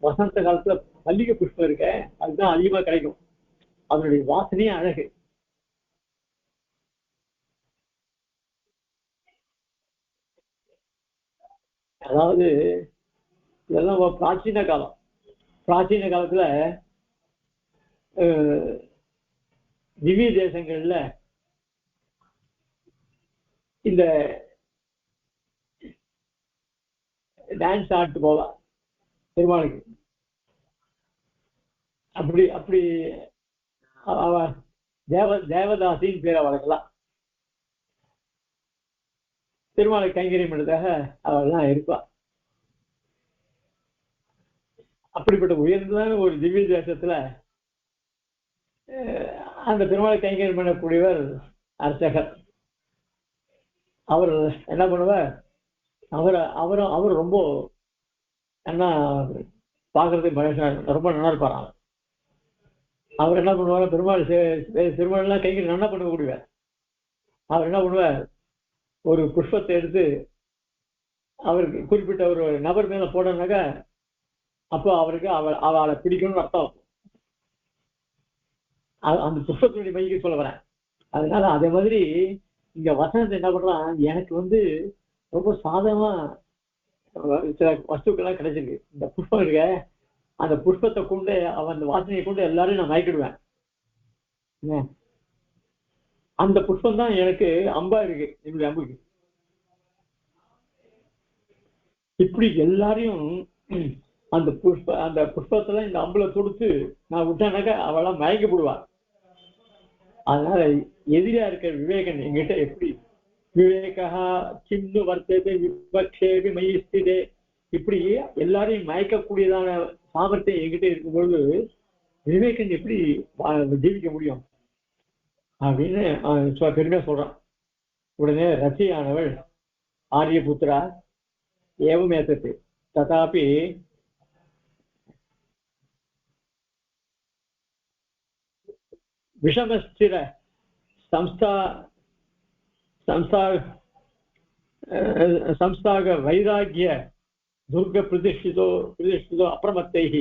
Speaker 1: வசந்த காலத்துல மல்லிகை புஷ்பம் இருக்க, அதுதான் அதிகமா கிடைக்கும். அதனுடைய வாசனையே அழகு. அதாவது இதெல்லாம் பிராச்சீன காலம். பிராச்சீன காலத்துல திவ்ய தேசங்கள்ல இந்த டான்ஸ் ஆட்டு போவா பெருமாளுக்கு. அப்படி அப்படி அவ தேவதாசின்னு பேரை வளர்க்கலாம். பெருமாளை கைங்கரியம் பண்ணதாக அவெல்லாம் இருப்பா. அப்படிப்பட்ட உயர்ந்ததான ஒரு திவ்ய தேசத்துல அந்த பெருமாளை கைங்கரியம் பண்ணக்கூடியவர் அர்ச்சகர். அவர் என்ன பண்ணுவார், அவர் ரொம்ப என்ன பார்க்கறதுக்கு ரொம்ப நல்லா இருப்பார். அவர் என்ன பண்ணுவார், பெருமாள்லாம் கைங்கரியம் நல்லா பண்ணக்கூடியவர். அவர் என்ன பண்ணுவார், ஒரு புஷ்பத்தை எடுத்து அவருக்கு குறிப்பிட்ட ஒரு நபர் மேல போடனாக்கா அப்போ அவருக்கு அவளை பிடிக்கணும்னு அர்த்தம். அந்த புஷ்பத்தினுடைய மைக்கு சொல்ல வரேன். அதனால அதே மாதிரி இங்க வசனத்தை என்ன பண்றான், எனக்கு ரொம்ப சாதகமா சில வஸ்துக்கள்லாம் கிடைச்சிருக்கு. இந்த புஷ்பம் இருக்க, அந்த புஷ்பத்தை கொண்டு அந்த வாசனையை கொண்டு எல்லாரையும் நான் மயக்கிடுவேன். அந்த புஷ்பம் தான் எனக்கு அம்பா இருக்கு, என்னுடைய அம்புக்கு. இப்படி எல்லாரையும் அந்த புஷ்பத்துல இந்த அம்புல தொடுத்து நான் விட்டானாக்கா அவெல்லாம் மயங்கி போடுவாள். அதனால எதிரியா இருக்கிற விவேகன் என்கிட்ட எப்படி விவேகா சின்னு வர்த்தது விபக்ஷேபி மயிஸ்திதே, இப்படி எல்லாரையும் மயக்கக்கூடியதான சாமர்த்தியம் என்கிட்ட இருக்கும்பொழுது விவேகன் எப்படி ஜீவிக்க முடியும் அப்படின்னு பெருமையா சொல்றான். உடனே ரசியானவள் ஆரியபுத்திரா ஏவமேத்தது ததாபி விஷமஸ்திர संस्थाग वैराग्य दुर्ग प्रतिष्ठितो अप्रमत्तैः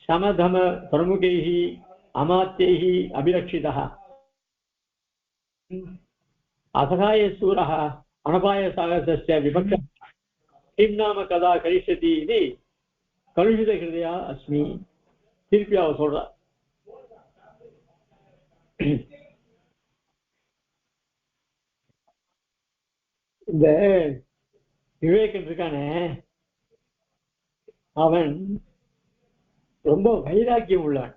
Speaker 1: समधम प्रमुखैः अमात्यैः अभिरक्षितः असहायसूरः अनपायसागरस्य विभक्तः किं नाम कदा करिष्यति इति कलुषितहृदया अस्मि. திருப்பி அவ சொல்றா, இந்த விவேகன் இருக்கானே அவன் ரொம்ப வைராக்கியம் உள்ளான்.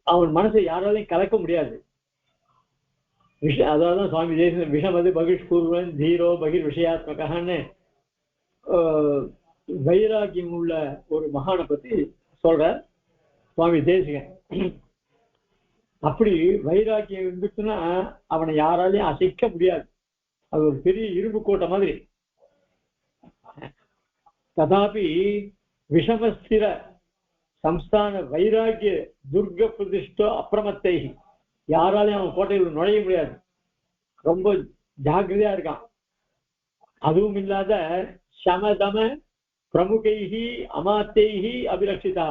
Speaker 1: அவன் மனசை யாராலையும் கலக்க முடியாது. அதாவது சுவாமி தேசிகன் விஷமது பகிஷ்கூர்வன் தீரோ பகிர் விஷயாத்மகான்னு வைராகியம் உள்ள ஒரு மகானை பத்தி சொல்ற சுவாமி தேசிகன். அப்படி வைராகியம் இருந்துச்சுன்னா அவனை யாராலையும் அசைக்க முடியாது. அது ஒரு பெரிய இரும்பு கோட்டை மாதிரி. ததாபி விஷமஸ்திர சம்ஸ்தான வைராகிய துர்க பிரதிஷ்டோ அப்பிரமத்தை, யாராலையும் அவன் கோட்டையில் நுழைய முடியாது. ரொம்ப ஜாக்கிரதையா இருக்கான். அதுவும் இல்லாத சமதம பிரமுகைஹி அமாத்தைஹி அபிரக்ஷிதா,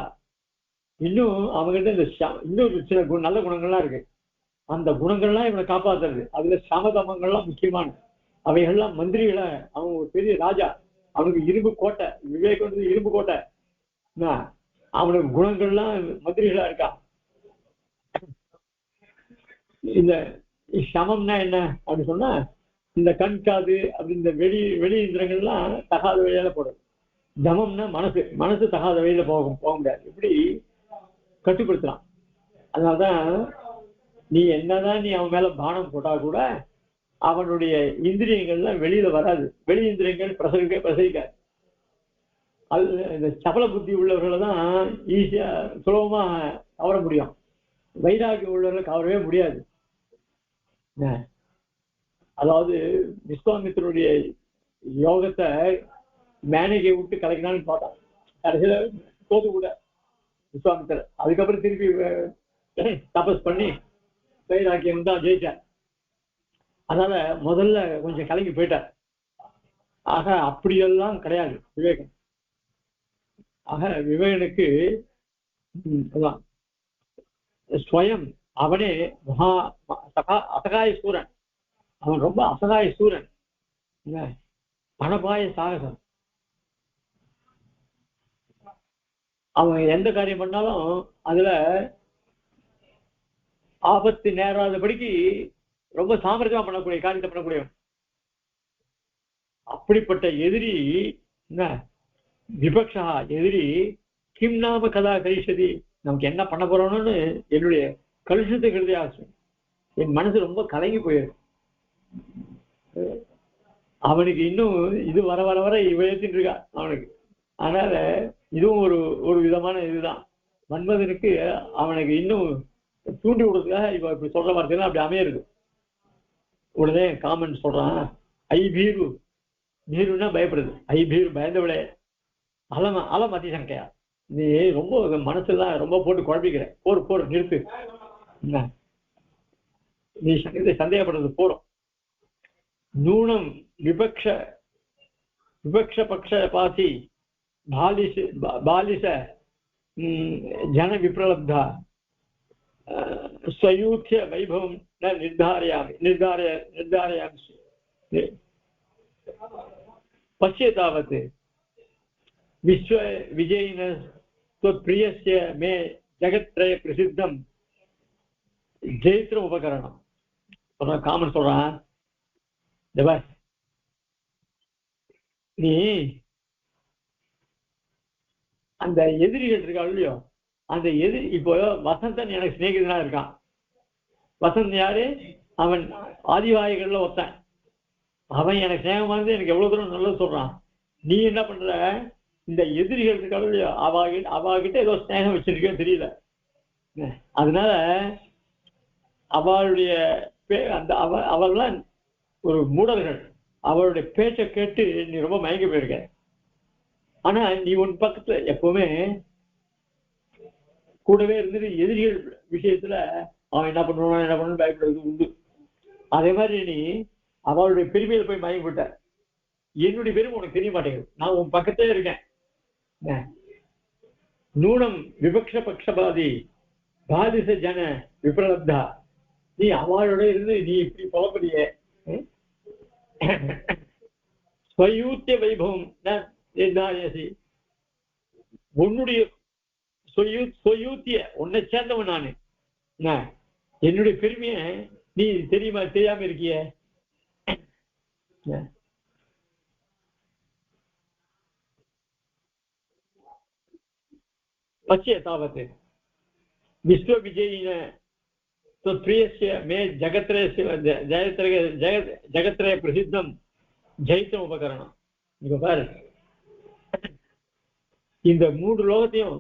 Speaker 1: இன்னும் அவங்ககிட்ட இந்த இன்னொரு சில நல்ல குணங்கள்லாம் இருக்கு. அந்த குணங்கள்லாம் இவனை காப்பாத்துறது. அதுல சமதமங்கள்லாம் முக்கியமான அவைகள்லாம் மந்திரிகளை, அவன் ஒரு பெரிய ராஜா, அவனுக்கு இரும்பு கோட்டை, விவேகம் வந்து இரும்பு கோட்டை, அவனுக்கு குணங்கள்லாம் மந்திரிகளா இருக்கா. இந்த சமம்னா என்ன அப்படின்னு சொன்னா, இந்த கண் காது அப்படி இந்த வெளி இந்திரங்கள்லாம் தகாத வழியால போடும். தமம்னா மனசு தகாத வழியில போக முடியாது. இப்படி கட்டுப்படுத்தலாம். அதனால்தான் நீ என்னதான் நீ அவன் மேல பானம் போட்டா கூட அவனுடைய இந்திரியங்கள்லாம் வெளியில வராது. வெளி இந்திரியங்கள் பிரசவிக்காது. அது இந்த சபல புத்தி உள்ளவர்களை தான் ஈஸியா சுலபமா கவர முடியும். வைராகியம் உள்ளவர்களை கவரவே முடியாது. அதாவது விஸ்வாமித்திரனுடைய யோகத்தை மேனகை விட்டு கலைக்கலான்னு பார்த்தான். கடைசியில தோது கூட விஸ்வாமித்திரர். அதுக்கப்புறம் திருப்பி தபஸ் பண்ணி வைராகியம் தான் ஜெயிச்சார். அதனால முதல்ல கொஞ்சம் கலங்கி போயிட்டார். ஆக அப்படியெல்லாம் கிடையாது விவேகன். ஆக விவேகனுக்கு ஸ்வயம் அவனே மகா அசகாய சூரன். அவன் ரொம்ப அசகாய சூரன், பணபாய சாகசம். அவன் எந்த காரியம் பண்ணாலும் அதுல ஆபத்து நேராதபடிக்கு ரொம்ப சாமர்த்தியமா பண்ணக்கூடிய காரியத்தை பண்ணக்கூடியவன். அப்படிப்பட்ட எதிரி விபக்ஷா எதிரி கிம் நாம கதா கரிஷதி, நமக்கு என்ன பண்ண போறோம்னு என்னுடைய கலுஷத்தை கருதி ஆசை. என் மனசு ரொம்ப கலங்கி போயிருக்கு. அவனுக்கு இன்னும் இது வர வர வர இவத்தின் இருக்கா அவனுக்கு. அதனால இதுவும் ஒரு விதமான இதுதான். மன்மதனுக்கு அவனுக்கு இன்னும் தூண்டி விடுறதுக்காக இப்ப இப்படி சொல்ற வார்த்தைலாம் அப்படி அமையிருக்கு. உடனே காமன் சொல்றான், ஐ பீரு, பீருன்னா பயப்படுது, ஐ பீரு பயந்தவிட அலம் அதிசங்கையா, நீ ரொம்ப மனசுலாம் ரொம்ப போட்டு குழப்பிக்கிற, போர் நிறுத்து, நீ சந்தேகப்படுறது போறோம். நூனம் விபக்ஷ பக்ஷபாதி பாலிச ஜன விப்ரலப்தா ஸ்வயூத்ய வைபவம் நிர்தாரயாமி பஷ்யதாவத் விஸ்வ விஜயின ஸ்வப்ரியஸ்ய மே ஜகத்ரய பிரசித்தம் ஜெயித்திரம் உபகரணம். சொல்றான் காமன், சொல்றான், நீ அந்த எதிரிகள் இருக்கா இல்லையோ, அந்த எதிரி இப்போ வசந்தன் எனக்கு சிநேகிதனா இருக்கான். வசந்த் யாரு? அவன் ஆதிவாயிகள்ல ஒருத்தன். அவன் எனக்கு சிநேகமானது, எனக்கு எவ்வளவு தூரம் நல்லது சொல்றான். நீ என்ன பண்ற, இந்த எதிரிகள் இருக்கா இல்லையோ அவாகிட்ட ஏதோ ஸ்நேகம் வச்சிருக்கேன்னு தெரியல. அதனால அவளுடைய அவள்லாம் ஒரு மூடர்கள். அவளுடைய பேச்சை கேட்டு நீ ரொம்ப மயங்கி போயிருக்க. ஆனா நீ உன் பக்கத்துல எப்பவுமே கூடவே இருந்துட்டு எதிரிகள் விஷயத்துல அவன் என்ன பண்ணணும் பயப்படுறது உண்டு. அதே மாதிரி நீ அவளுடைய பெருமையில போய் மயங்கி விட்ட. என்னுடைய பெருமை உனக்கு தெரிய மாட்டேங்குது, நான் உன் பக்கத்தே இருக்கேன். நூனம் விபக்ஷ பக்ஷபாதி பாதிச ஜன விப்ரலப்தா, நீ அவளோட இருந்து நீ இப்படி புலப்படியே. ஸ்வயூத்திய வைபவம் நிர்தாரியசி, உன்னுடைய ஸ்வயூத்திய உன்னை சேர்ந்தவன் நானு. என்னுடைய பெருமைய நீ தெரியாம இருக்கிய. பச்சை தாவத்து விஸ்வ விஜயின பிரியஸ்ய மே ஜகத்ரய பிரசித்தம் ஜெயித்த உபகரணம். இப்ப பாரு, இந்த 3 லோகத்தையும்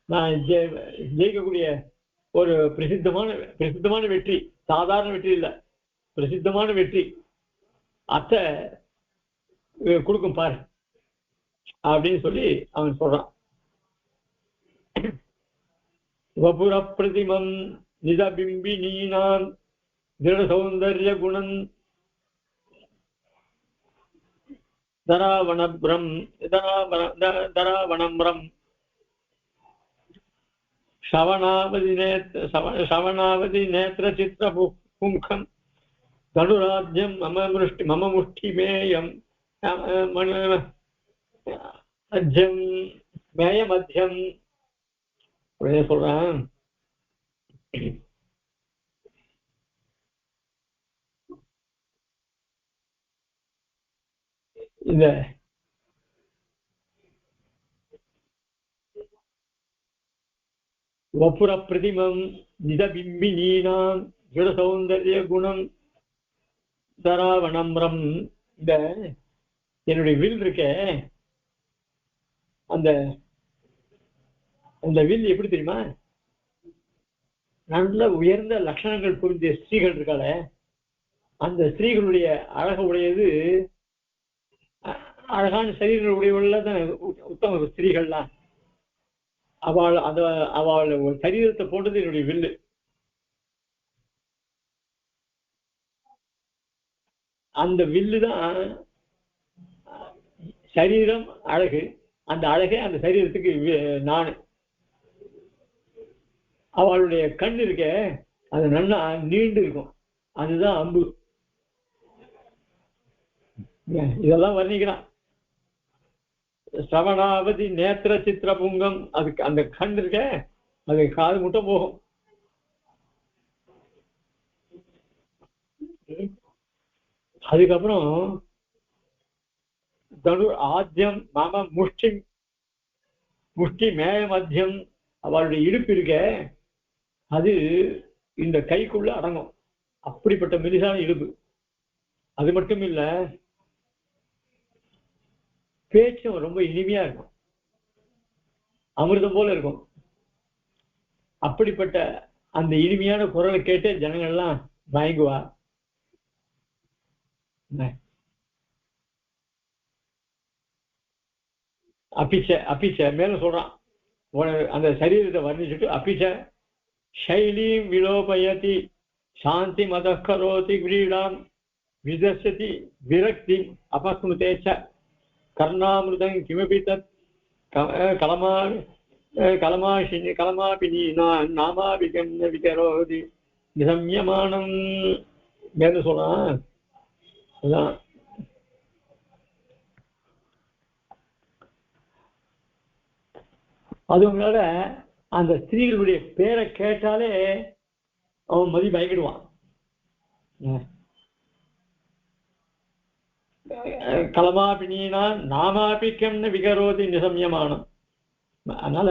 Speaker 1: நான் ஜெயிக்கக்கூடிய ஒரு பிரசித்தமான வெற்றி, சாதாரண வெற்றி இல்லை, பிரசித்தமான வெற்றி அத்தை கொடுக்கும் பாரு அப்படின்னு சொல்லி அவன் சொல்றான். வபுர பிரதிமம் நிதபிம்பினீனாம் திருட சௌந்தர்ய குணம் தராவணப்ரம் தராவணம்ரம் சவணாவதி நேத்திர சித்திர புங்கம் தனுராஜ்யம் மம முஷ்டிமேயம் அஜ்யம் மேயமத்யம் அப்படியே சொல்றான். இந்த வபுர பிரதிமம் நிதபிம்பினீனாம் ஜட சௌந்தர்ய குணம் தராவணம்ரம், இந்த என்னுடைய வில் இருக்க, அந்த வில் எப்படி தெரியுமா, நல்ல உயர்ந்த லட்சணங்கள் புரிந்த ஸ்திரீகள் இருக்காள, அந்த ஸ்திரீகளுடைய அழக உடையது, அழகான சரீரங்கள் உடையவள்ள தான் உத்தம ஸ்திரீகள்லாம், அவள் சரீரத்தை போன்றது என்னுடைய வில்லு. அந்த வில்லு தான் சரீரம் அழகு, அந்த அழகே அந்த சரீரத்துக்கு நான். அவளுடைய கண் இருக்க, அது நல்லா நீண்டு இருக்கும், அதுதான் அம்பு. இதெல்லாம் வர்ணிக்கிறான். ஸ்ரவணாவதி நேத்திர சித்திர புங்கம், அதுக்கு அந்த கண் இருக்க, அது காது மட்டும் போகும். அதுக்கப்புறம் தனு ஆஜ்யம் மம முஷ்டி மேய மத்தியம், அவளுடைய இடுப்பு இருக்க, அது இந்த கைக்குள்ள அடங்கும், அப்படிப்பட்ட மெலிசான இடுப்பு. அது மட்டும் இல்ல, பேச்சும் ரொம்ப இனிமையா இருக்கும், அமிர்தம் போல இருக்கும். அப்படிப்பட்ட அந்த இனிமையான குரலை கேட்டு ஜனங்கள்லாம் மயங்குவா. அபிச்ச மேல சொல்றான், அந்த சரீரத்தை வர்ணிச்சுட்டு அபிச்ச சைலீம் விலோபயதி சாந்தி மதக்கரோதி கிரீடாம் விதசதி விரக்தி அபஸ்மிருதேச்ச கர்ணாமிருதம் கிமபி தத் கலமாபினி நாமாபிகம் விகரோதி நிசம்யமானம் மேல சொல்றான். அதான் அதுவங்களோட அந்த ஸ்திரீகளுடைய பேரை கேட்டாலே அவன் மதி பயக்கிடுவான். கலமாபினா நாமாபிக்கம் விகரோதி நிசம்யமானம். அதனால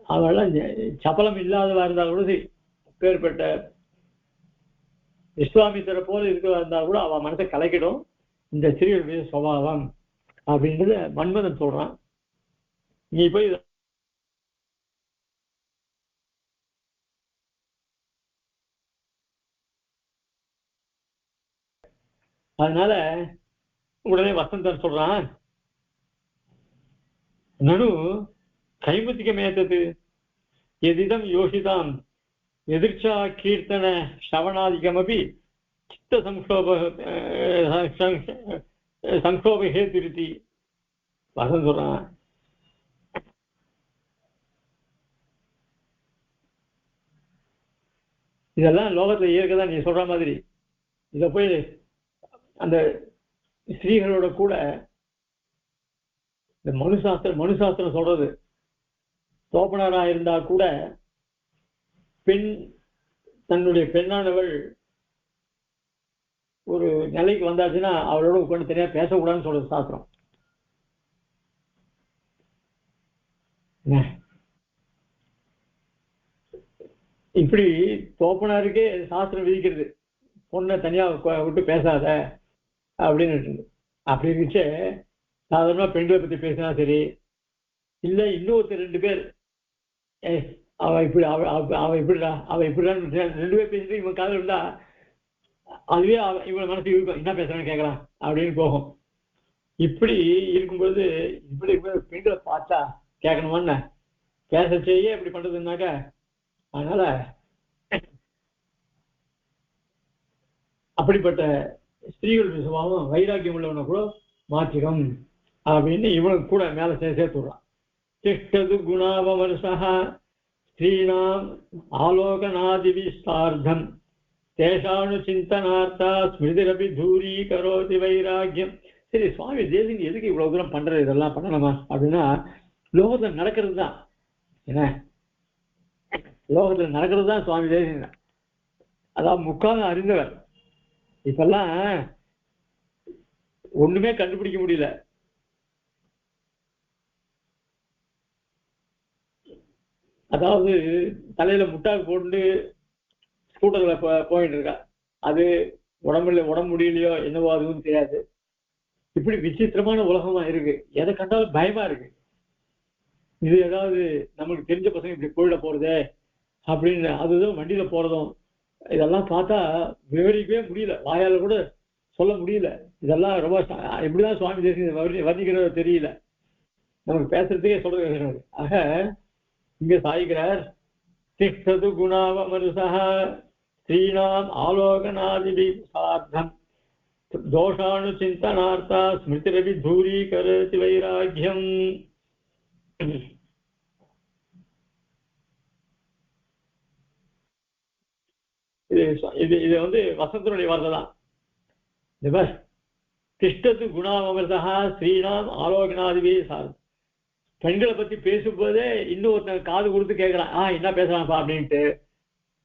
Speaker 1: அவெல்லாம் சபலம் இல்லாதவா இருந்தால் கூட சரி, பேர்பட்ட விஸ்வாமித்திர போல இருக்கிறதா இருந்தால் கூட அவன் மனசை கலைக்கிடும் இந்த ஸ்திரீகளுடைய சுபாவம் அப்படின்றத மன்மதன் சொல்றான். நீ போய் அதனால உடனே வசந்தன் சொல்றான், நனு கைமுத்திகமேதது எதிதம் யோசிதாம் எதிர்ச்சா கீர்த்தன ஸ்ரவணாதிகமபி சித்த சங்கோபஹேதிருதி. வசந்த் சொல்றான், இதெல்லாம் லோகத்துல இயற்கைதான், நீ சொல்ற மாதிரி. இத போய் அந்த ஸ்திரீகளோட கூட இந்த மனுசாஸ்திரம் சொல்றது, தோப்பனரா இருந்தா கூட பெண் தன்னுடைய பெண்ணானவள் ஒரு நிலைக்கு வந்தாச்சுன்னா அவளோட உட்காந்து தனியா பேசக்கூடாதுன்னு சொல்றது சாஸ்திரம். இப்படி தோப்பனாருக்கே சாஸ்திரம் விதிக்கிறது, பொண்ணை தனியா விட்டு பேசாத அப்படின்னு. அப்படி இருந்துச்சு சாதாரணமா பெண்களை பத்தி பேசினா சரி, இல்ல இன்னொருத்தர் 2 பேர் அவ இப்படி அவ இப்படிடா அவ இப்படிடான்னு 2 பேர் பேசிட்டு இவன் காதல் இருந்தா அதுவே இவன் மனசு இருக்கும், என்ன பேசுறான்னு கேட்கலாம் அப்படின்னு போகும். இப்படி இருக்கும்போது இப்படி இருக்கும்போது பெண்களை பார்த்தா கேட்கணுமான்னு பேச செய்ய இப்படி பண்றதுனாக்க, அதனால அப்படிப்பட்ட ஸ்திரீகள் சுபாவம் வைராக்கியம் உள்ளவனை கூட மாற்றிடும் அப்படின்னு இவனுக்கு கூட மேல சேர்த்து விடுறான். திஷ்டது குணாவமர்சா ஸ்ரீனாம் ஆலோகநாதிவிஸ்தார்த்தம் தேசானு சிந்தனார்த்தா ஸ்மிருதிரபி தூரி கரோதி வைராக்கியம். சரி, சுவாமி தேசிங்க எதுக்கு இவ்வளவு தூரம் பண்றது, இதெல்லாம் பண்ணணுமா அப்படின்னா, லோகத்துல நடக்கிறது தான். என்ன லோகத்துல நடக்கிறது தான் சுவாமி தேசிங்க. அதான் முக்காலம் அறிந்தவர். இப்பெல்லாம் ஒண்ணுமே கண்டுபிடிக்க முடியல. அதாவது தலையில முட்டாக்கு போட்டு ஸ்கூட்டர்ல போயிட்டு இருக்கா, அது உடம்பு முடியலையோ என்னவோ அதுவும் தெரியாது. இப்படி விசித்திரமான உலகமா இருக்கு. எதை கண்டாலும் பயமா இருக்கு. இது ஏதாவது நமக்கு தெரிஞ்ச பசங்க இப்படி கோயில போறதே அப்படின்னு, அதுதான் வண்டியில போறதும் இதெல்லாம் பார்த்தா விவரிக்கவே முடியல, வாயால கூட சொல்ல முடியல. இதெல்லாம் ரொம்ப எப்படிதான் சுவாமி தேசியம் வர்ணிக்கிறதோ தெரியல, நமக்கு பேசுறதுக்கே சொல்றது. ஆக இங்க சாய்கிறார், திஷ்டது குணாவமருசா ஸ்ரீனாம் ஆலோகநாதிபி சார்த்தம் தோஷானு சிந்தனார்த்தா ஸ்மிருதிரபி தூரி கரோதி வைராக்கியம். இது வந்து வசந்தனுடைய வார்த்தை தான். திஷ்டத்து குணாவமர்தா ஸ்ரீனாம் ஆலோகநாதிபி சார்த்தம். பெண்களை பத்தி பேசும்போதே இன்னொருத்தன் காது கொடுத்து கேட்கறான், என்ன பேசுறான்ப்பா அப்படின்ட்டு.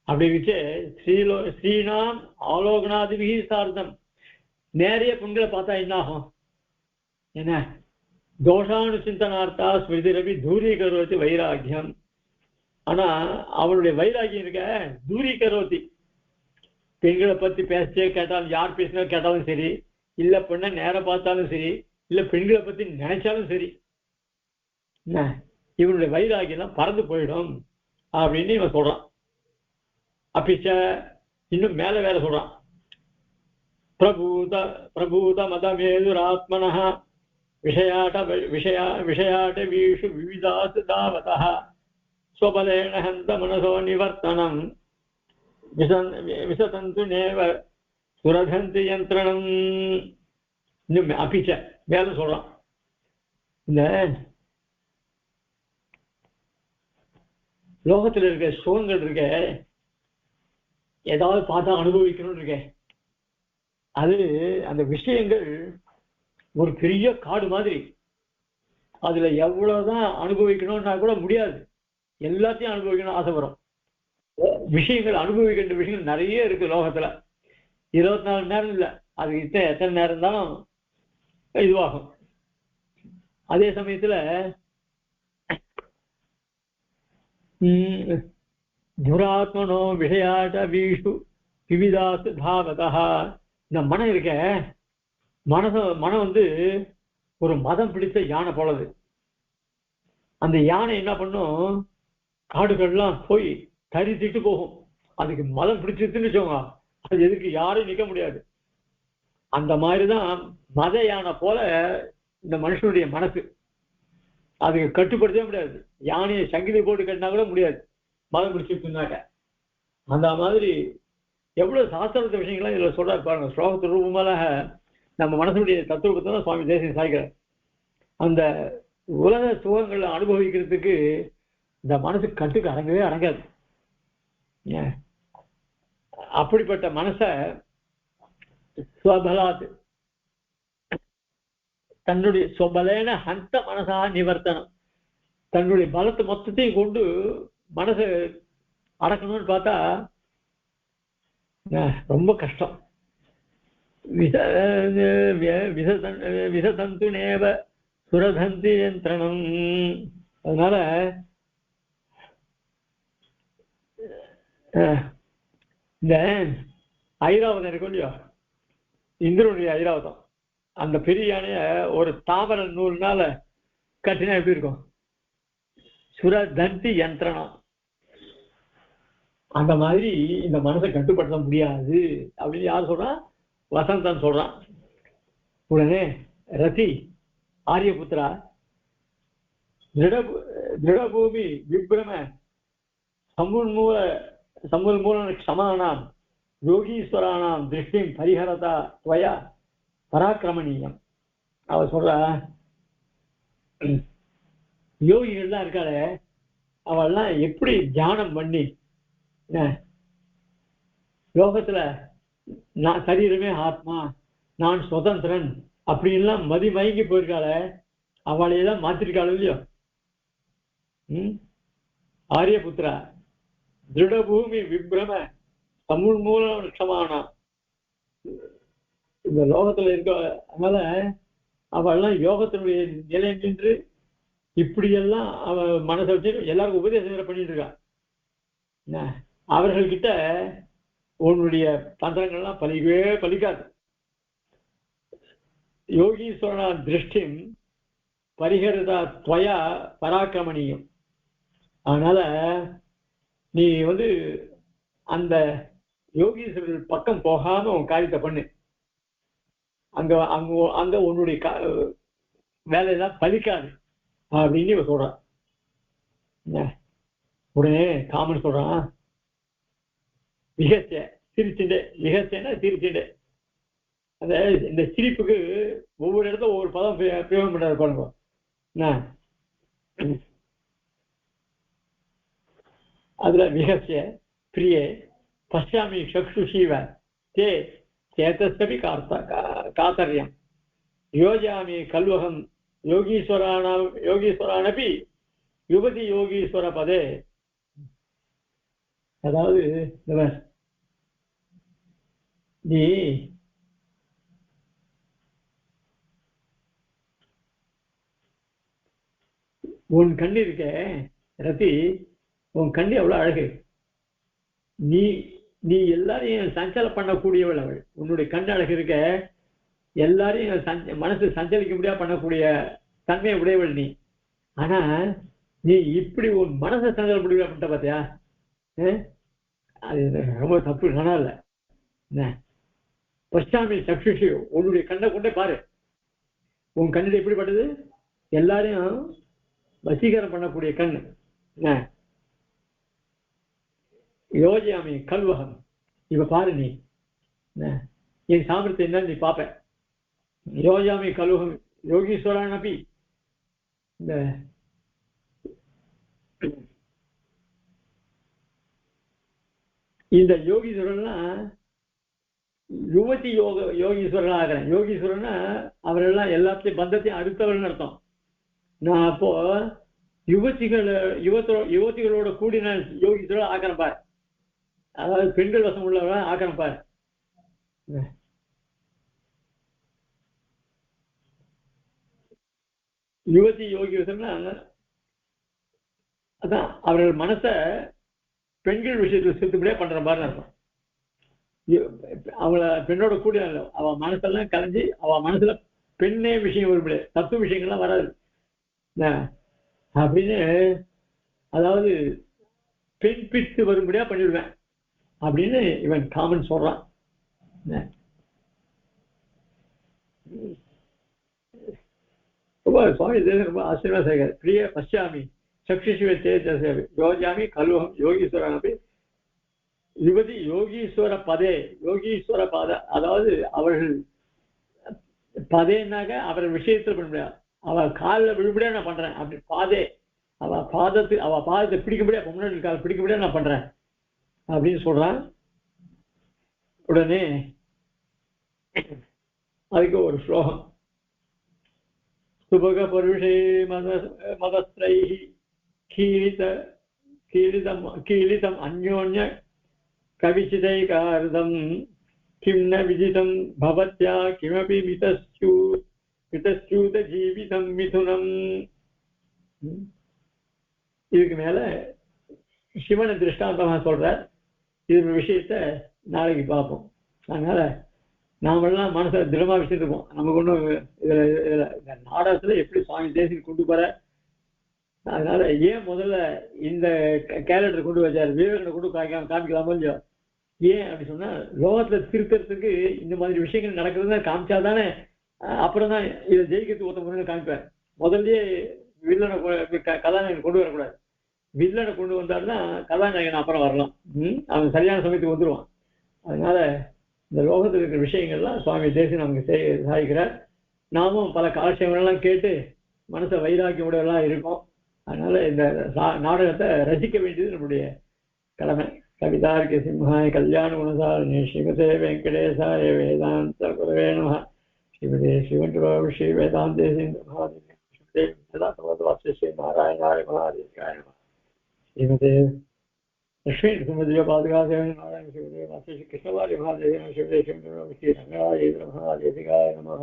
Speaker 1: அப்படி வச்சு ஸ்ரீனாம் ஆலோகநாதிபி சார்த்தம். நிறைய பெண்களை பார்த்தா என்ன ஆகும், என்ன தோஷானு சிந்தனார்த்தா ஸ்மிருதி ரவி தூரி கரோதி வைராக்கியம். ஆனா அவளுடைய வைராக்கியம் இருக்க தூரி கரோதி. பெண்களை பத்தி பேசே கேட்டாலும், யார் பேசினாலும் கேட்டாலும் சரி, இல்ல பெண்ணை நேரம் பார்த்தாலும் சரி, இல்ல பெண்களை பத்தி நினைச்சாலும் சரி, என்ன இவனுடைய வைராக்கியம் பறந்து போயிடும் அப்படின்னு இவன் சொல்றான். அப்பிச்ச இன்னும் மேல வேற சொல்றான், பிரபூத மதமேதுராத்மனः விஷயாட்ட வீஷு விவிதாசு தாவதः ஸ்வபலேன ஹந்த மனசோ நிவர்த்தனம் விசதந்து நேவ சுரதந்தி யந்திரணம். இன்னும் அப்பிச்ச மேல சொல்றான், இந்த லோகத்துல இருக்க சுகங்கள் இருக்க, ஏதாவது பார்த்தா அனுபவிக்கணும்னு இருக்க, அது அந்த விஷயங்கள் ஒரு பெரிய காடு மாதிரி. அதுல எவ்வளவுதான் அனுபவிக்கணும்னா கூட முடியாது, எல்லாத்தையும் அனுபவிக்கணும் ஆசைப்படும். விஷயங்கள் அனுபவிக்கின்ற விஷயங்கள் நிறைய இருக்கு லோகத்துல. 24 மணி நேரம் இல்லை, அது எத்தனை நேரம் இருந்தாலும் இதுவாகும். அதே சமயத்துல துராத்மனோ விஷயாட்ட வீஷு விவிதாசு தாவதா. இந்த மனம் இருக்க, மனம் வந்து ஒரு மதம் பிடித்த யானை போலது. அந்த யானை என்ன பண்ணும், காடுகள்லாம் போய் தரிசிட்டு போகும். அதுக்கு மதம் பிடிச்சிருச்சுன்னு வச்சோங்க, அது எதுக்கு யாரும் நிக்க முடியாது. அந்த மாதிரிதான் மத யானை போல இந்த மனுஷனுடைய மனசு. அதுக்கு கட்டுப்படுத்தவே முடியாது. யானையை சங்கிலி போட்டு கட்டினா கூட முடியாது, மதம் பிடிச்சிருச்சுனாக்க. அந்த மாதிரி எவ்வளவு சாஸ்திரத்த விஷயங்கள்லாம் இதுல சொல்றாரு பாருங்க. ஸ்லோகத்து ரூபமாக நம்ம மனசுடைய தத்துவத்தை தான் சுவாமி தேசியம் சாய்க்கிறார். அந்த உலக சுகங்களை அனுபவிக்கிறதுக்கு இந்த மனசு கட்டுக்கு அடங்கவே அடங்காது. அப்படிப்பட்ட மனச ஸ்வபலாத் தன்னுடைய ஸ்வபலேன ஹந்த மனசா நிவர்த்தனம், தன்னுடைய பலத்தை மொத்தத்தையும் கொண்டு மனசை அடக்கணும்னு பார்த்தா ரொம்ப கஷ்டம். விசதந்து நேவ சுரதந்தி யந்திரணம். அதனால இந்த ஐராவதம் இருக்கும் இல்லையோ, இந்திரனுடைய ஐராவதம், அந்த பெரிய யானைய ஒரு தாமரை நூல்னால கட்டினா எப்படி இருக்கும்? சுரதந்தி யந்திரணம். அந்த மாதிரி இந்த மனசை கட்டுப்படுத்த முடியாது அப்படின்னு யார் சொல்றான்? வசந்தன் சொல்றான். உடனே ரதி ஆரியபுத்திரா திருடபூமி விப்ரம சமுன்மூல க்ஷமானாம் யோகீஸ்வரானாம் திருஷ்டிம் பரிஹரதா துவயா பராக்கிரமணீயம். அவ சொல்ற யோகிகள்லாம் இருக்காளே, அவள்லாம் எப்படி தியானம் பண்ணி யோகத்துல நான் சரீரமே ஆத்மா, நான் சுதந்திரன் அப்படின்லாம் மதிமயங்கி போயிருக்காள, அவளையெல்லாம் மாத்திருக்காள் இல்லையோ. ஆரியபுத்திரா திருடபூமி விப்ரம சமுன்மூல லட்சமானா. இந்த லோகத்துல இருக்க, அதனால அவள்லாம் யோகத்தினுடைய நிலை நின்று இப்படியெல்லாம் அவ மனசை வச்சு எல்லாருக்கும் உபதேசம் பண்ணிட்டு இருக்கா. அவர்கள்கிட்ட உன்னுடைய தந்திரங்கள்லாம் பலிக்கவே பலிக்காது. யோகீஸ்வரனா திருஷ்டிம் பரிஹரதா துவயா பராக்கிரமணீயம். அதனால நீ அந்த யோகீஸ்வரர் பக்கம் போகாம உன் காரியத்தை பண்ணு. அங்க அங்க அங்க உன்னுடைய வேலையெல்லாம் பலிக்காது அப்படின்னு இவ சொல்றான். உடனே காமன் சொல்றான், விகச்ச சிரிச்சுண்டே, விகச்சேன்னா சிரிச்சுண்டே. அந்த இந்த சிரிப்புக்கு ஒவ்வொரு இடத்துல ஒவ்வொரு பதம் பிரயோகம் பண்றாரு பாருங்க. அதுல விகசிய பிரியே பஷ்யாமி சக்ஷுஷீவ தே சேதஸ்தபி காத்தரியம் யோஜாமி கல்வகம் யோகீஸ்வரானபி யுவதி யோகீஸ்வர பதே. அதாவது நீ உன் கண்ணு இருக்க ரதி, உன் கண்ணு எவ்வளவு அழகு. நீ நீ எல்லாரையும் சஞ்சலம் பண்ணக்கூடியவள் அவள். உன்னுடைய கண் அழகு இருக்க, எல்லாரையும் மனசு சஞ்சலிக்க முடியாது பண்ணக்கூடிய தன்மையை உடையவள் நீ. ஆனா நீ இப்படி உன் மனசை சஞ்சலம் முடியா பண்ணிட்ட பார்த்தியா? அது ரொம்ப தப்பு. நானா இல்ல பஷ்டாமி சக்ஷுஷி, உன்னுடைய கண்ணை கொண்டே பாரு. உன் கண்ணில் எப்படிப்பட்டது? எல்லாரையும் வசீகரம் பண்ணக்கூடிய கண். யோஜாமி கல்வகம், இப்ப பாரு நீ என் சாமர்த்தியம் என்னன்னு நீ பாப்ப. யோஜாமி கல்வகம் யோகீஸ்வரனபி, இந்த யோகீஸ்வரன்லாம் யுவதி யோகீஸ்வரன் ஆகிறேன். யோகீஸ்வரன்னா அவரெல்லாம் எல்லாத்தையும் பந்தத்தையும் அடுத்தவர்னு அர்த்தம். நான் அப்போ யுவதிகளோட கூடி நான் யோகீஸ்வரன் ஆக்கிறேன் பார். அதாவது பெண்கள் வசம் உள்ளவர ஆக்கிறேன் பார். யுவதி யோகீஸ்வரன்னா அதான் அவர்கள் மனசை பெண்கள் விஷயத்துல செலுத்துபடியா பண்ற மாதிரி அர்த்தம். அவளை பெண்ணோட கூட அவ மனசெல்லாம் கலைஞ்சி அவ மனசுல பெண்ணே விஷயம் வரும்படியா, தத்துவ விஷயங்கள்லாம் வராது அப்படின்னு, அதாவது பெண் பித்து வரும்படியா பண்ணிவிடுவேன் அப்படின்னு இவன் காமன் சொல்றான். ரொம்ப சுவாமி ரொம்ப ஆச்சரியமா செய்கிறார். பிரிய பஷ்யாமி சக்ஷுஷிவ சேதசேவி யோஜாமி கல்வகம் யோகீஸ்வரனபி யுவதி யோகீஸ்வர பதே. யோகீஸ்வர பாத, அதாவது அவர்கள் பதேன்னாக அவர் விஷயத்துல பண்ண முடியாது. அவ காலில் விழுபடியா நான் பண்றேன் அப்படி பாதே. அவ பாதத்தை பிடிக்க முடியாது, முன்னாடி கால் பிடிக்க முடியாது நான் பண்றேன் அப்படின்னு சொல்றான். உடனே அதுக்கு ஒரு ஸ்லோகம். சுபக பருஷே மதஸ்திரைஹி கீழிதம் அந்யோன்ய கவிச்சிதைகார்தம் கிம் ந விதிதம் பவத்யா கிமபி மிதஸ்யூத ஜீவிதம் மிதுனம். இதுக்கு மேல சிவனை திருஷ்டாந்தமா சொல்றார். இது விஷயத்த நாளைக்கு பார்ப்போம். அதனால நாமெல்லாம் மனசை திடமா வச்சுருக்கோம். நமக்கு ஒன்றும் இதுல இந்த நாடகத்துல எப்படி சுவாமி தேசிகன் கொண்டு போற, அதனால ஏன் முதல்ல இந்த கேலண்டர் கொண்டு வச்சாரு, விவேகனை கொண்டு காமிக்கலாமோ இல்லையோ. ஏன் அப்படி சொன்னா, லோகத்துல திருத்தறதுக்கு இந்த மாதிரி விஷயங்கள் நடக்கிறதுனா காமிச்சாதானே அப்புறம் தான் இதை ஜெயிக்கிறதுக்கு ஒருத்த முன்னாடி காமிப்பார். முதல்லயே வில்லனை கதாநாயகன் கொண்டு வரக்கூடாது. வில்லனை கொண்டு வந்தாருன்னா கதாநாயகன் அப்புறம் வரலாம். அவன் சரியான சமயத்துக்கு வந்துடுவான். அதனால இந்த லோகத்தில் இருக்கிற விஷயங்கள்லாம் சுவாமி தேசிகன் நமக்கு சாதிக்கிறார். நாமும் பல காலட்சேபங்கள்லாம் கேட்டு மனசை வைராக்கியம் உடையெல்லாம் இருக்கும். அதனால இந்த நாடகத்தை ரசிக்க வேண்டியது நம்முடைய கடமை. கவிதார்க்கிய சிம்ஹாய கல்யாண குணசாலினி ஸ்ரீமதே வெங்கடேசாய வேதாந்த குரவே நமः. ஸ்ரீமதே ஸ்ரீவெங்கடேஷ ஸ்ரீ வேதாந்தே ஸ்ரீ நாராயணாய மகாதேசிகாய நமः. ஸ்ரீமதே லட்சுமி சுமதிய பாதுகாதேவ நாராயண ஸ்ரீமதே கிருஷ்ணவாரி மகாதேவ ஸ்ரீ ரங்கராஜேந்திர மகாதேசிகாய நமः.